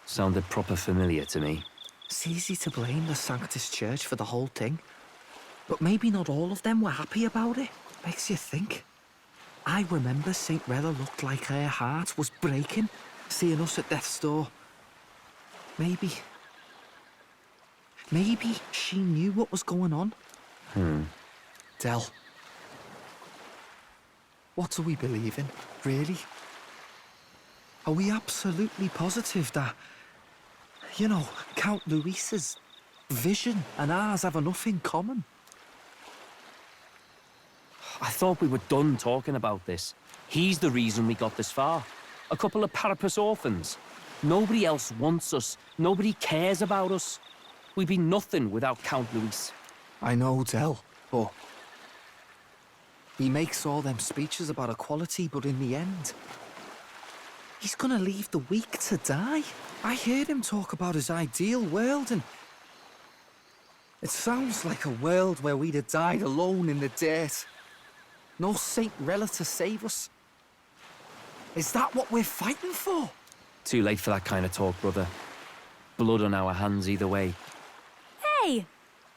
Sounded proper familiar to me. It's easy to blame the Sanctus Church for the whole thing. But maybe not all of them were happy about it. Makes you think. I remember St. Rella looked like her heart was breaking, seeing us at death's door. Maybe she knew what was going on. Del. What do we believe in, really? Are we absolutely positive that, you know, Count Luis's vision and ours have enough in common? I thought we were done talking about this. He's the reason we got this far. A couple of Parapus orphans. Nobody else wants us. Nobody cares about us. We'd be nothing without Count Luis. I know, Del, but he makes all them speeches about equality, but in the end, he's gonna leave the weak to die. I heard him talk about his ideal world, and it sounds like a world where we'd have died alone in the dirt. No Saint Rella to save us. Is that what we're fighting for? Too late for that kind of talk, brother. Blood on our hands either way. Hey!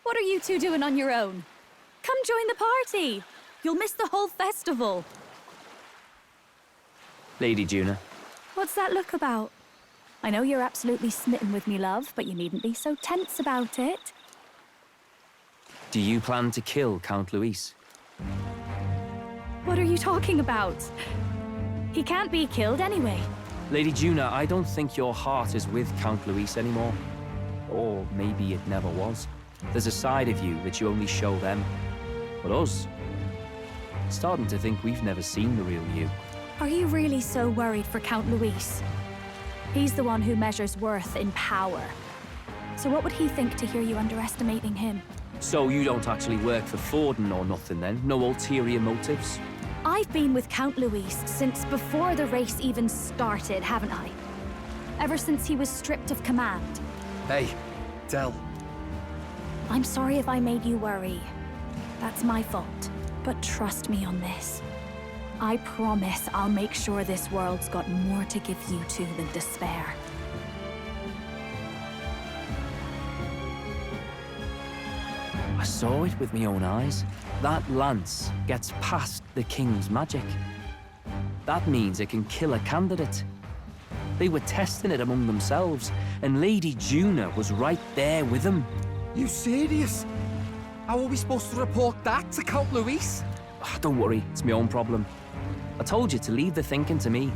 What are you two doing on your own? Come join the party! You'll miss the whole festival. Lady Juna. What's that look about? I know you're absolutely smitten with me, love, but you needn't be so tense about it. Do you plan to kill Count Luis? What are you talking about? He can't be killed anyway. Lady Juna, I don't think your heart is with Count Luis anymore. Or maybe it never was. There's a side of you that you only show them. But us, starting to think we've never seen the real you. Are you really so worried for Count Luis? He's the one who measures worth in power. So what would he think to hear you underestimating him? So you don't actually work for Forden or nothing then? No ulterior motives? I've been with Count Luis since before the race even started, haven't I? Ever since he was stripped of command. Hey, Del. I'm sorry if I made you worry. That's my fault. But trust me on this. I promise I'll make sure this world's got more to give you two than despair. I saw it with my own eyes. That lance gets past the king's magic. That means it can kill a candidate. They were testing it among themselves, and Lady Juna was right there with them. You serious? How are we supposed to report that to Count Luis? Don't worry, it's my own problem. I told you to leave the thinking to me.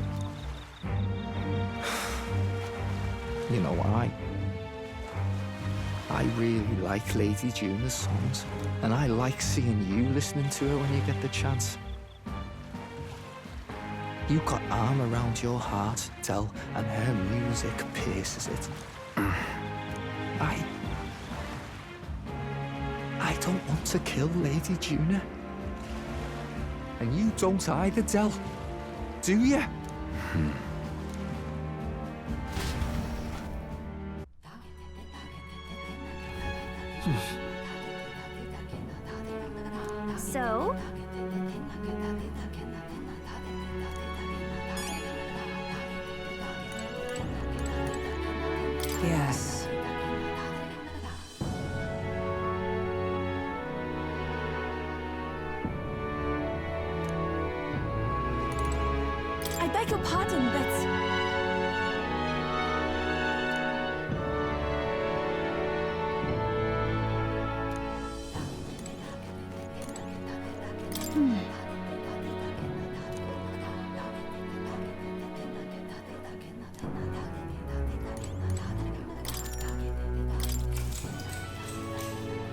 You know why? I really like Lady Juna's songs, and I like seeing you listening to her when you get the chance. You've got arm around your heart, Del, and her music pierces it. I don't want to kill Lady Juna. And you don't either, Del. Do you? So? Yes. I beg your pardon, but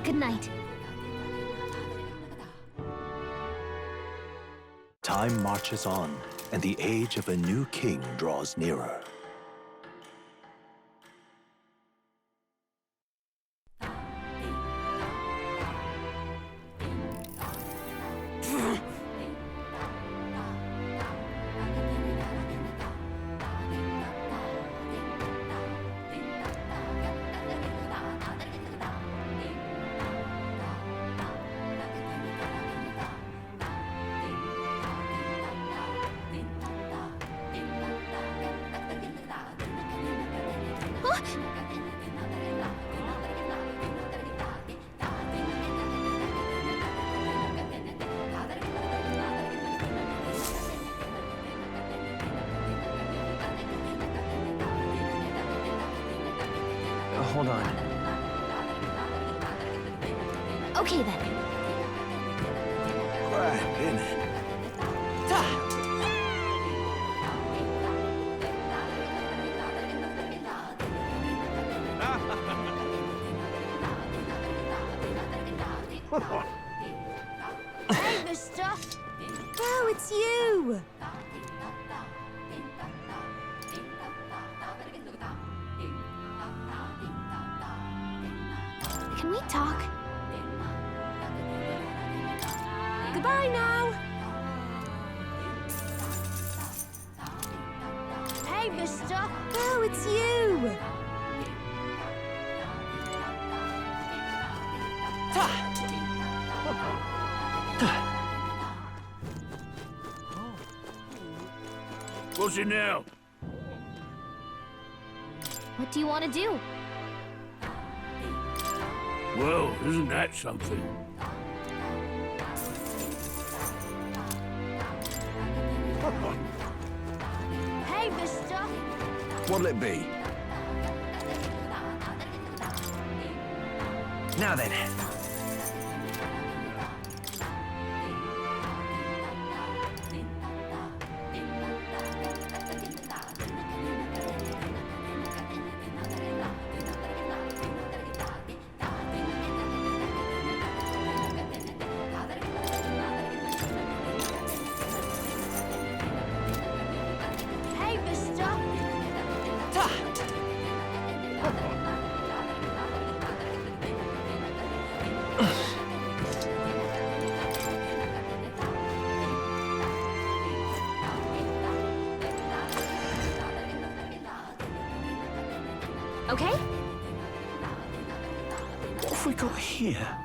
Good night. Time marches on, and the age of a new king draws nearer. Hold on. Okay then. Cracking. Hey, mister! Oh, it's you! Can we talk? Goodbye now! Hey, mister! Oh, it's you! What's it now? What do you want to do? Well, isn't that something? Hey, mister! What'll it be? Now then. Hey, mister! Okay? What have we got here?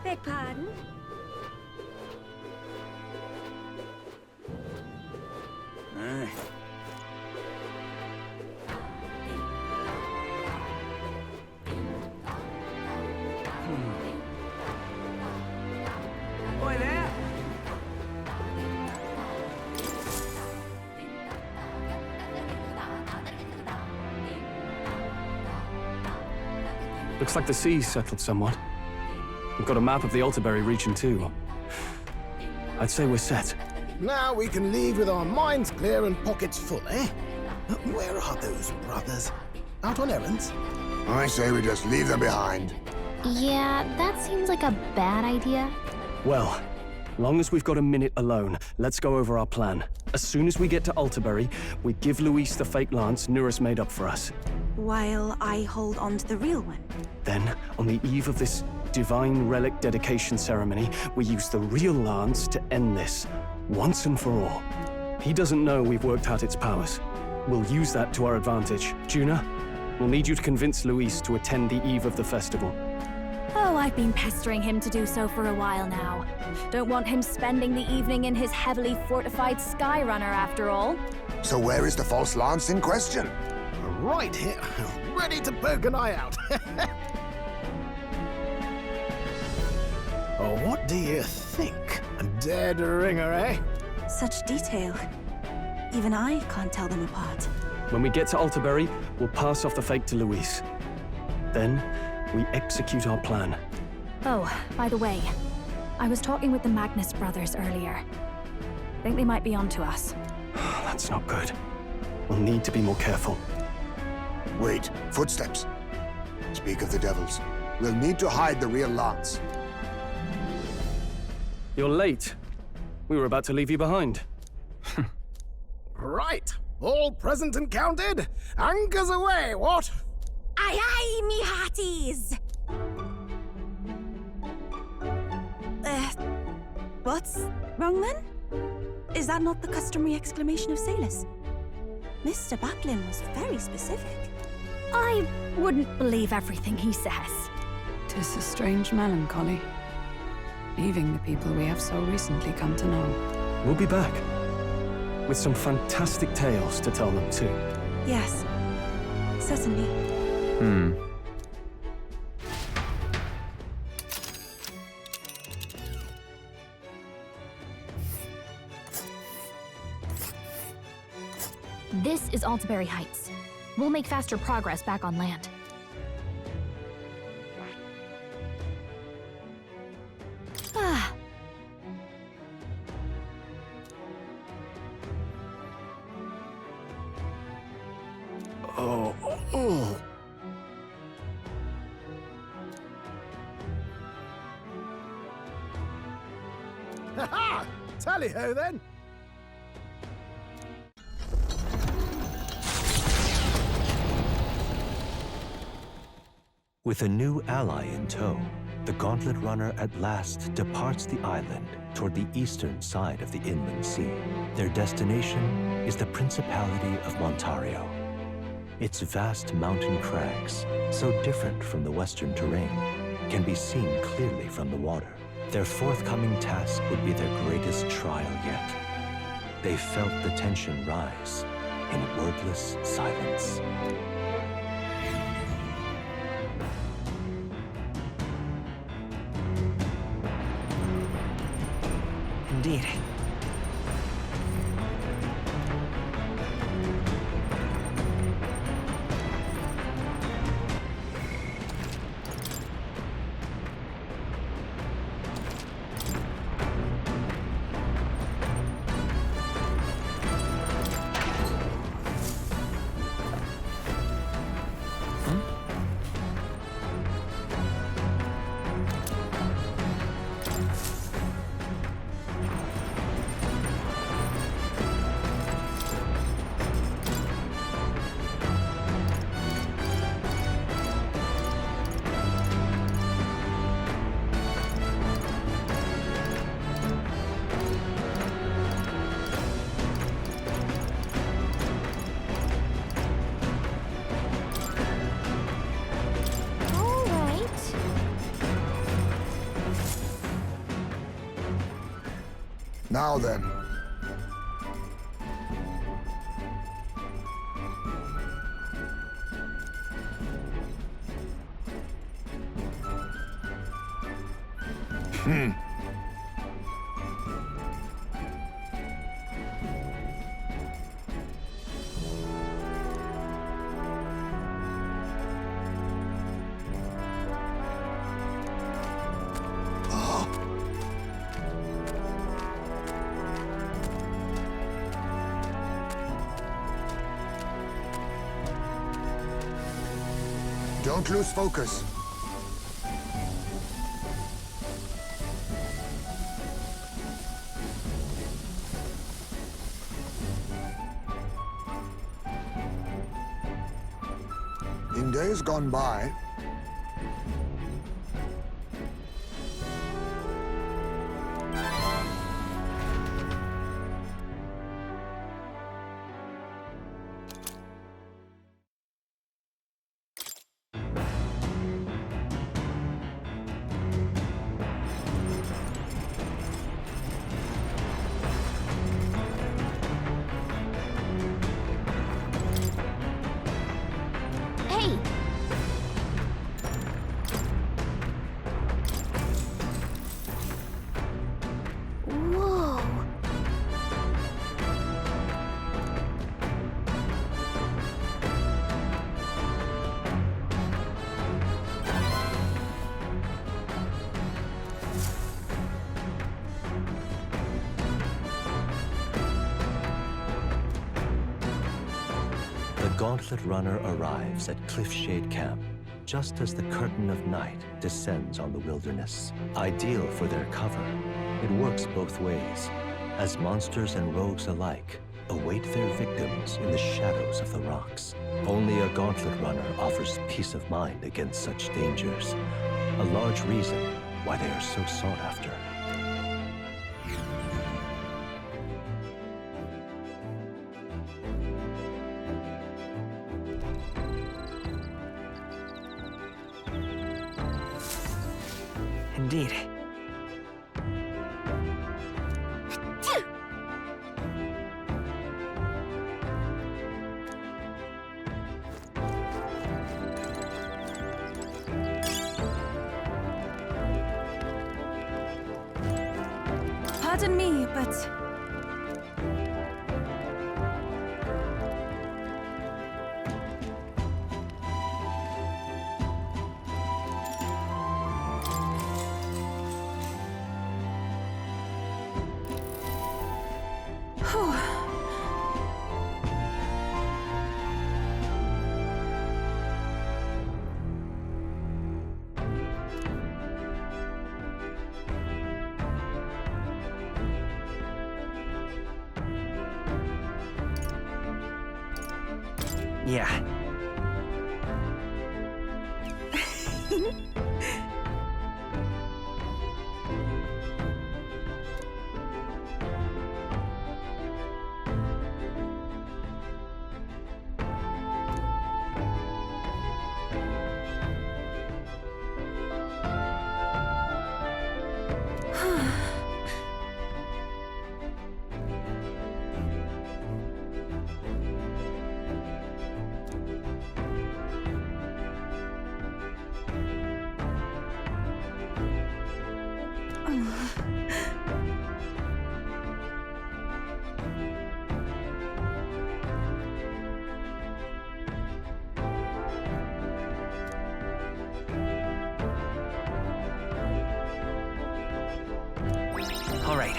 Beg pardon? Oi there! Looks like the sea's settled somewhat. We've got a map of the Altaberry region too. I'd say we're set. Now we can leave with our minds clear and pockets full, eh? Where are those brothers? Out on errands? I say we just leave them behind. Yeah, that seems like a bad idea. Well, long as we've got a minute alone, let's go over our plan. As soon as we get to Altaberry, we give Luis the fake lance Nurus made up for us. While I hold on to the real one. Then, on the eve of this divine relic dedication ceremony, we use the real lance to end this, once and for all. He doesn't know we've worked out its powers. We'll use that to our advantage. Juna, we'll need you to convince Luis to attend the eve of the festival. Oh, I've been pestering him to do so for a while now. Don't want him spending the evening in his heavily fortified Skyrunner after all. So where is the false lance in question? Right here, ready to poke an eye out. Oh, what do you think? A dead ringer, eh? Such detail. Even I can't tell them apart. When we get to Altaberry, we'll pass off the fake to Luis. Then, we execute our plan. Oh, by the way, I was talking with the Magnus brothers earlier. Think they might be onto us. That's not good. We'll need to be more careful. Wait, footsteps. Speak of the devils. We'll need to hide the real lance. You're late. We were about to leave you behind. Right, all present and counted? Anchors away, what? Aye aye, me hearties! What's wrong then? Is that not the customary exclamation of sailors? Mr. Batlin was very specific. I wouldn't believe everything he says. 'Tis a strange melancholy, leaving the people we have so recently come to know. We'll be back. With some fantastic tales to tell them too. Yes, certainly. This is Altaberry Heights. We'll make faster progress back on land. Ah. Oh. Ha-ha! Tally-ho, then! With a new ally in tow, the Gauntlet Runner at last departs the island toward the eastern side of the inland sea. Their destination is the Principality of Montario. Its vast mountain crags, so different from the western terrain, can be seen clearly from the water. Their forthcoming task would be their greatest trial yet. They felt the tension rise in wordless silence. Indeed. Now then. Don't lose focus. In days gone by, The Gauntlet Runner arrives at Cliffshade Camp, just as the curtain of night descends on the wilderness. Ideal for their cover, it works both ways, as monsters and rogues alike await their victims in the shadows of the rocks. Only a Gauntlet Runner offers peace of mind against such dangers, a large reason why they are so sought after. Indeed. Pardon me, but... Yeah. All right.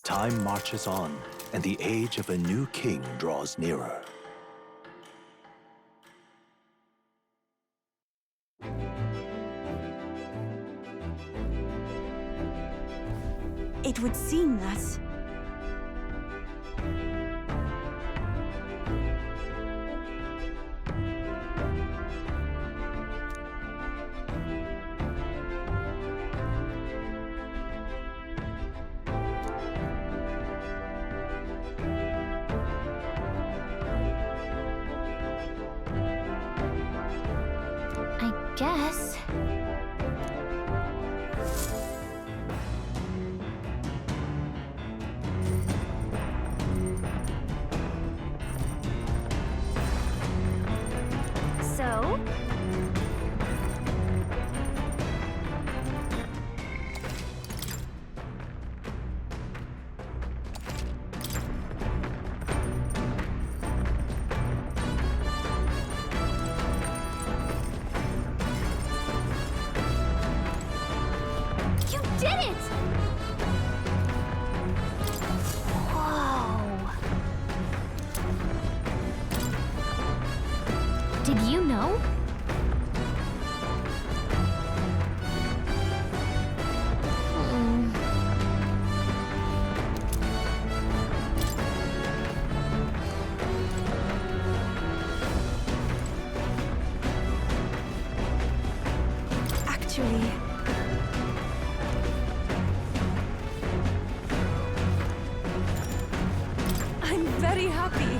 Time marches on, and the age of a new king draws nearer. It would seem that... guess. So? You did it! Whoa. Did you know? Actually, I'm very happy.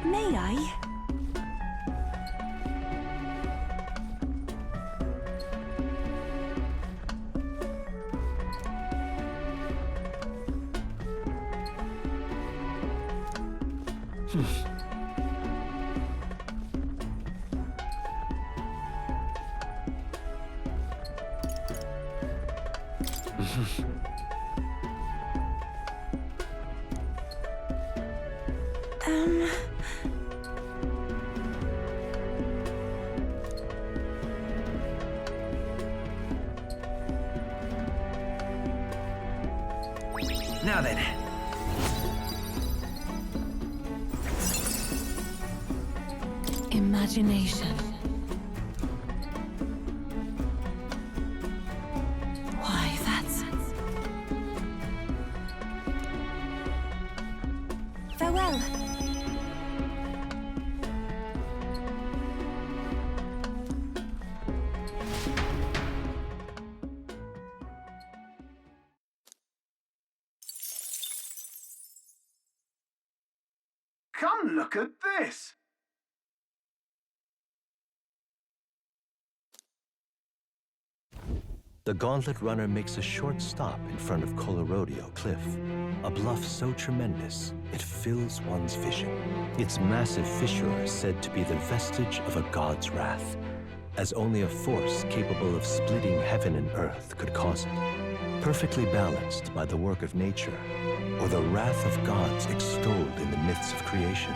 May I? Now then. Imagination. Why, that's... Farewell. Come look at this! The gauntlet runner makes a short stop in front of Colorodeo Cliff, a bluff so tremendous it fills one's vision. Its massive fissure is said to be the vestige of a god's wrath, as only a force capable of splitting heaven and earth could cause it, perfectly balanced by the work of nature, or the wrath of gods extolled in the myths of creation.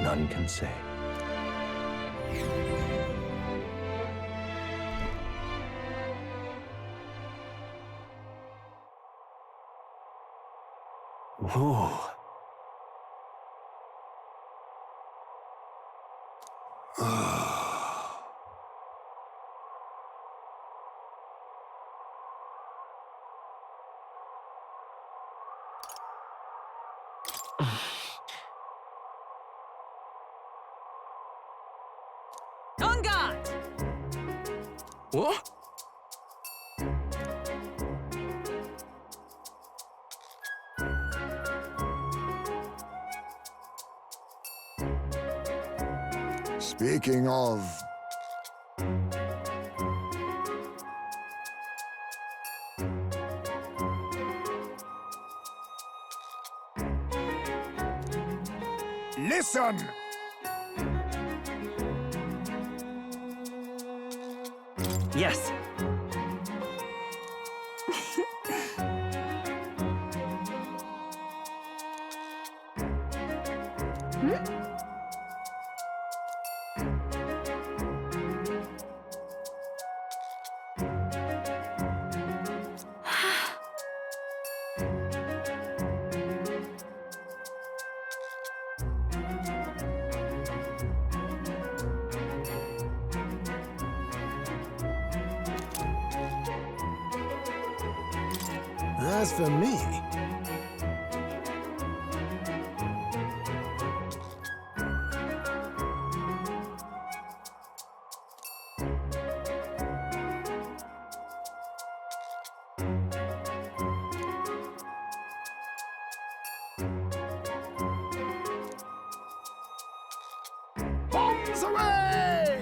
None can say. Whoa. On guard! What? Speaking of... Listen! Yes. As for me, Sails away!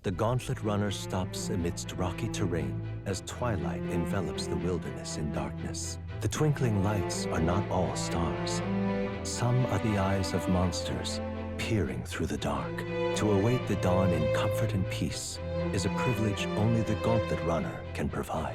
The gauntlet runner stops amidst rocky terrain as twilight envelops the wilderness in darkness. The twinkling lights are not all stars. Some are the eyes of monsters peering through the dark. To await the dawn in comfort and peace is a privilege only the gauntlet runner can provide.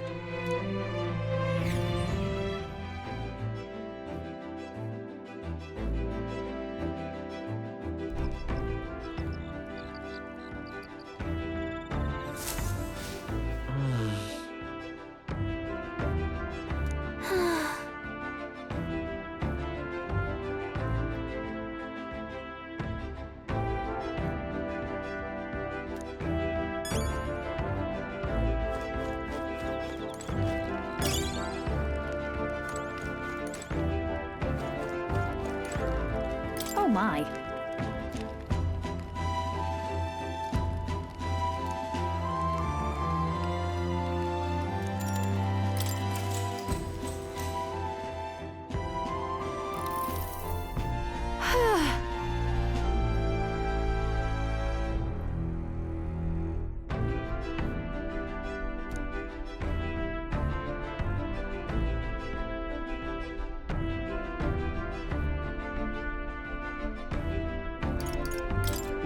Oh my.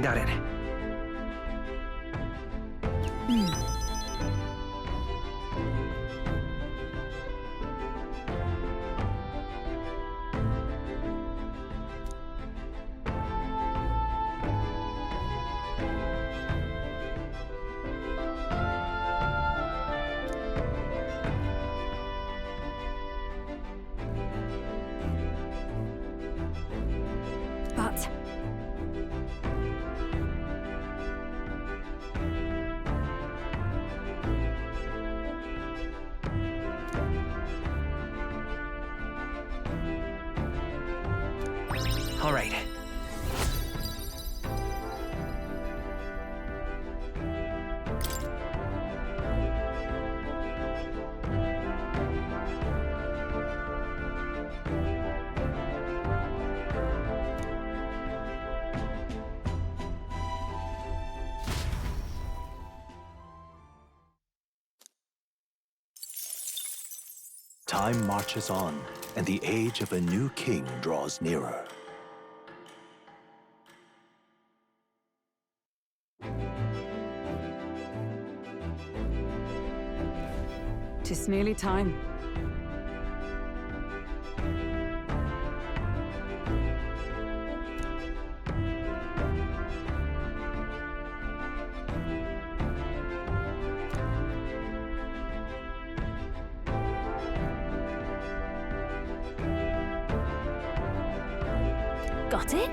Got it. But all right. Time marches on, and the age of a new king draws nearer. Tis nearly time. got it?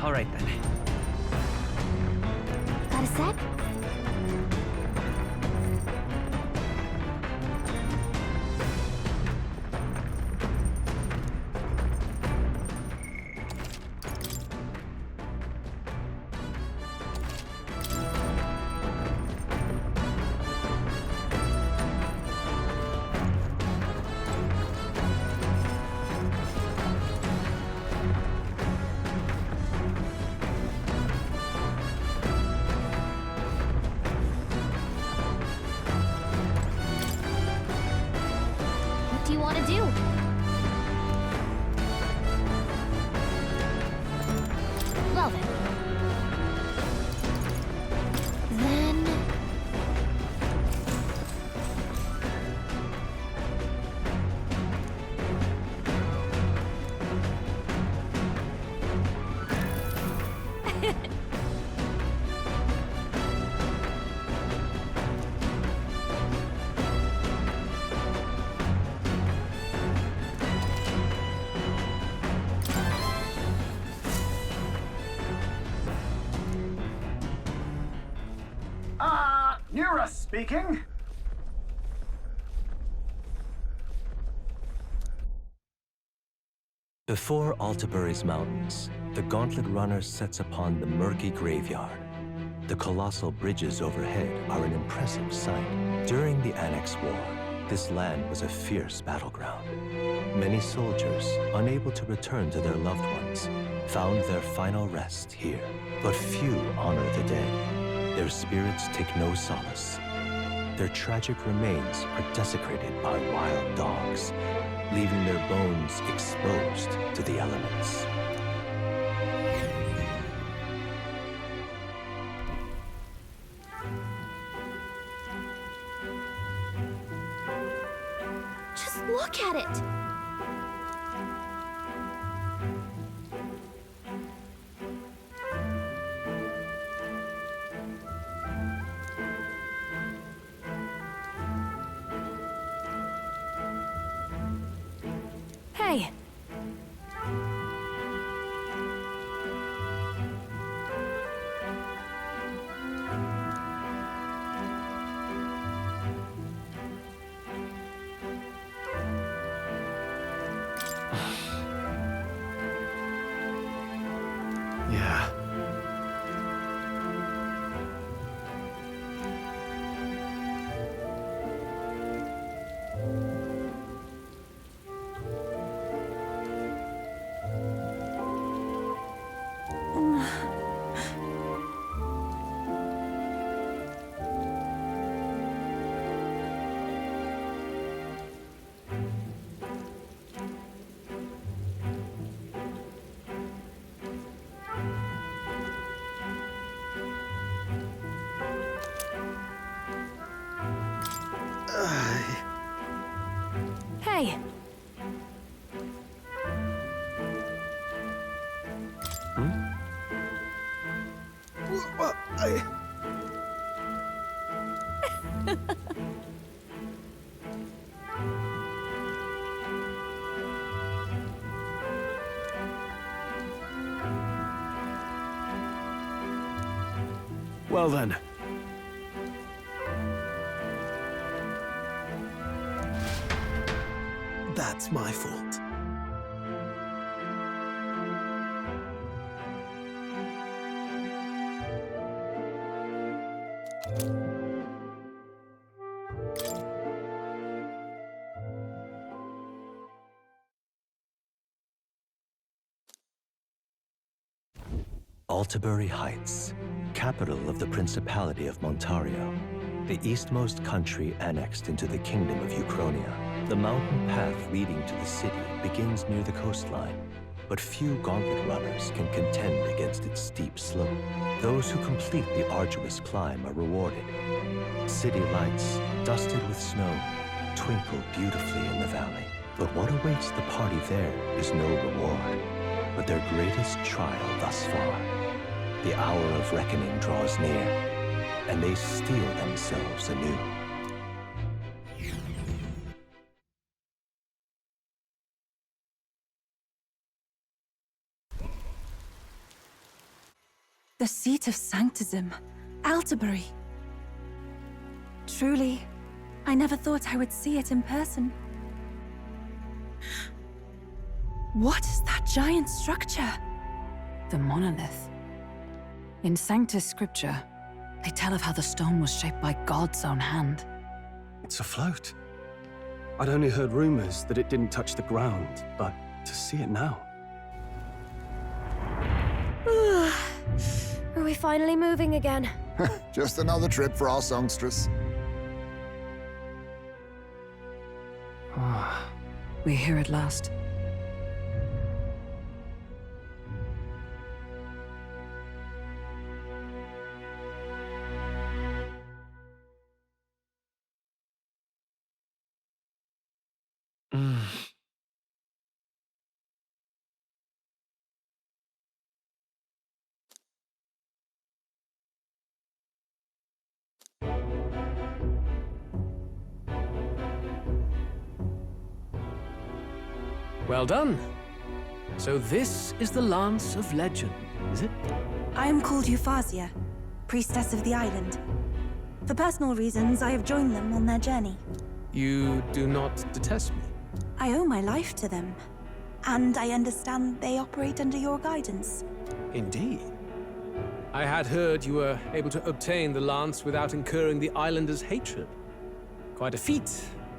All right, then. Got a sec? What do you want to do? Well then. Then... Nura speaking. Before Altabury's mountains, the Gauntlet Runner sets upon the murky graveyard. The colossal bridges overhead are an impressive sight. During the Annex War, this land was a fierce battleground. Many soldiers, unable to return to their loved ones, found their final rest here. But few honor the dead. Their spirits take no solace. Their tragic remains are desecrated by wild dogs, leaving their bones exposed to the elements. Just look at it! Hey! Yeah. Hey! Well then. That's my fault. Altabury Heights, capital of the Principality of Montario, the eastmost country annexed into the Kingdom of Uchronia. The mountain path leading to the city begins near the coastline, but few Gauntlet runners can contend against its steep slope. Those who complete the arduous climb are rewarded. City lights, dusted with snow, twinkle beautifully in the valley. But what awaits the party there is no reward, but their greatest trial thus far. The hour of reckoning draws near, and they steel themselves anew. The seat of sanctism, Altabury. Truly, I never thought I would see it in person. What is that giant structure? The monolith. In Sanctus Scripture, they tell of how the stone was shaped by God's own hand. It's afloat. I'd only heard rumors that it didn't touch the ground, but to see it now. Are we finally moving again? Just another trip for our songstress. We're here at last. Well done. So this is the Lance of Legend, is it? I am called Euphasia, priestess of the island. For personal reasons, I have joined them on their journey. You do not detest me? I owe my life to them. And I understand they operate under your guidance. Indeed. I had heard you were able to obtain the lance without incurring the islanders' hatred. Quite a feat,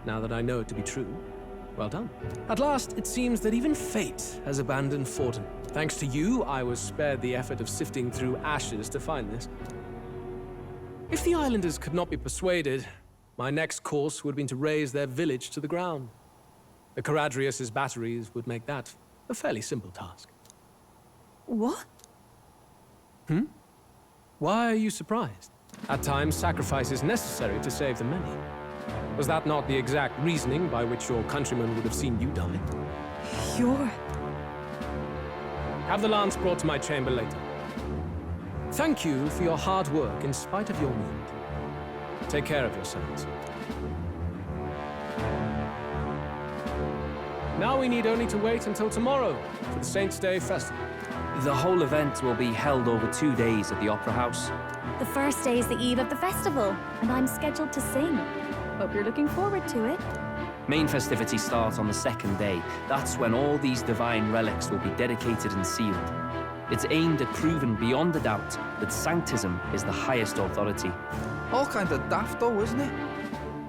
now that I know it to be true. Well done. At last, it seems that even fate has abandoned Forden. Thanks to you, I was spared the effort of sifting through ashes to find this. If the islanders could not be persuaded, my next course would have been to raze their village to the ground. The Caradrius' batteries would make that a fairly simple task. What? Why are you surprised? At times, sacrifice is necessary to save the many. Was that not the exact reasoning by which your countrymen would have seen you die? You're... Have the lance brought to my chamber later. Thank you for your hard work in spite of your wound. Take care of yourselves. Now we need only to wait until tomorrow for the Saints' Day Festival. The whole event will be held over 2 days at the Opera House. The first day is the eve of the festival, and I'm scheduled to sing. Hope you're looking forward to it. Main festivities start on the second day. That's when all these divine relics will be dedicated and sealed. It's aimed at proving beyond a doubt that sanctism is the highest authority. All kind of daft though, isn't it?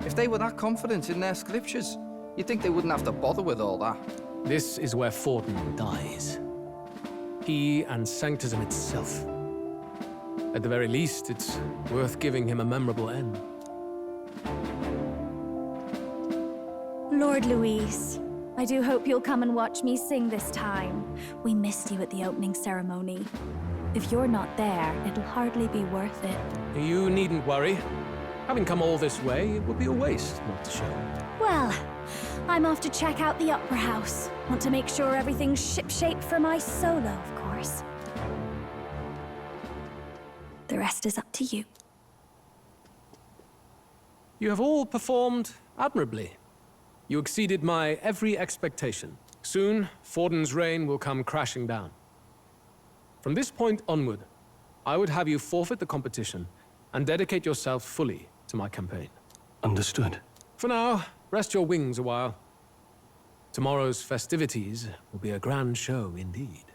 If they were that confident in their scriptures, you'd think they wouldn't have to bother with all that. This is where Forden dies. He and sanctism itself. At the very least, it's worth giving him a memorable end. Lord Louise, I do hope you'll come and watch me sing this time. We missed you at the opening ceremony. If you're not there, it'll hardly be worth it. You needn't worry. Having come all this way, it would be a waste not to show. Well, I'm off to check out the Opera House. Want to make sure everything's shipshape for my solo, of course. The rest is up to you. You have all performed admirably. You exceeded my every expectation. Soon, Forden's reign will come crashing down. From this point onward, I would have you forfeit the competition and dedicate yourself fully to my campaign. Understood. For now, rest your wings a while. Tomorrow's festivities will be a grand show indeed.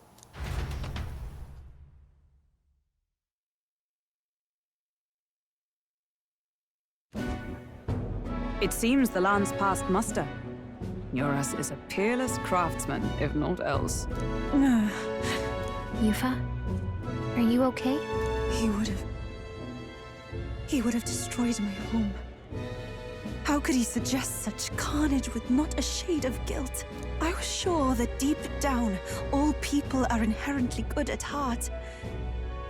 It seems the land's passed muster. Eurus is a peerless craftsman, if not else. Eupha, are you okay? He would have destroyed my home. How could he suggest such carnage with not a shade of guilt? I was sure that deep down, all people are inherently good at heart.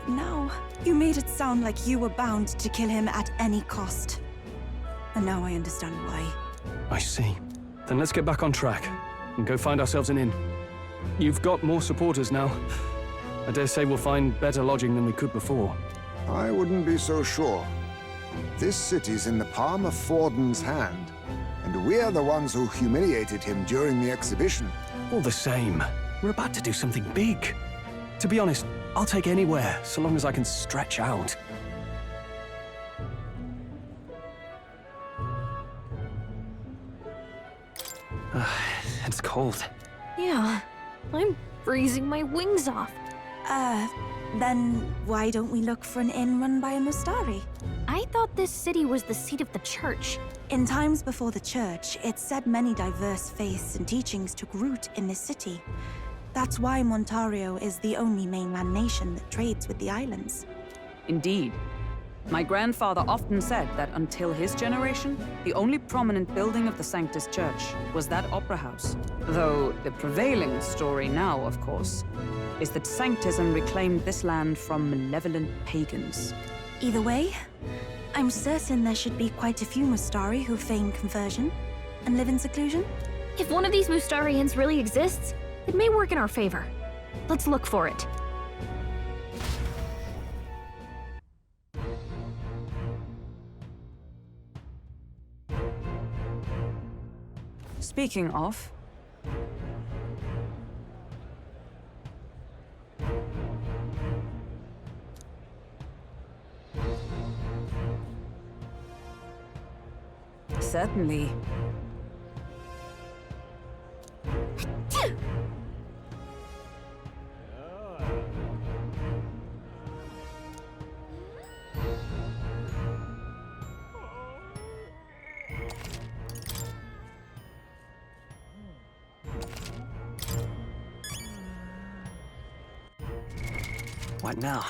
Now, you made it sound like you were bound to kill him at any cost. And now I understand why. I see. Then let's get back on track and go find ourselves an inn. You've got more supporters now. I dare say we'll find better lodging than we could before. I wouldn't be so sure. This city's in the palm of Forden's hand, and we're the ones who humiliated him during the exhibition. All the same, we're about to do something big. To be honest, I'll take anywhere, so long as I can stretch out. It's cold. Yeah, I'm freezing my wings off. Then why don't we look for an inn run by a Mustari? I thought this city was the seat of the church. In times before the church, it's said many diverse faiths and teachings took root in this city. That's why Montario is the only mainland nation that trades with the islands. Indeed. My grandfather often said that until his generation, the only prominent building of the Sanctus Church was that opera house. Though the prevailing story now, of course, is that sanctism reclaimed this land from malevolent pagans. Either way, I'm certain there should be quite a few Mustari who feign conversion and live in seclusion. If one of these Mustarians really exists, it may work in our favor. Let's look for it. Speaking of, Certainly. What now?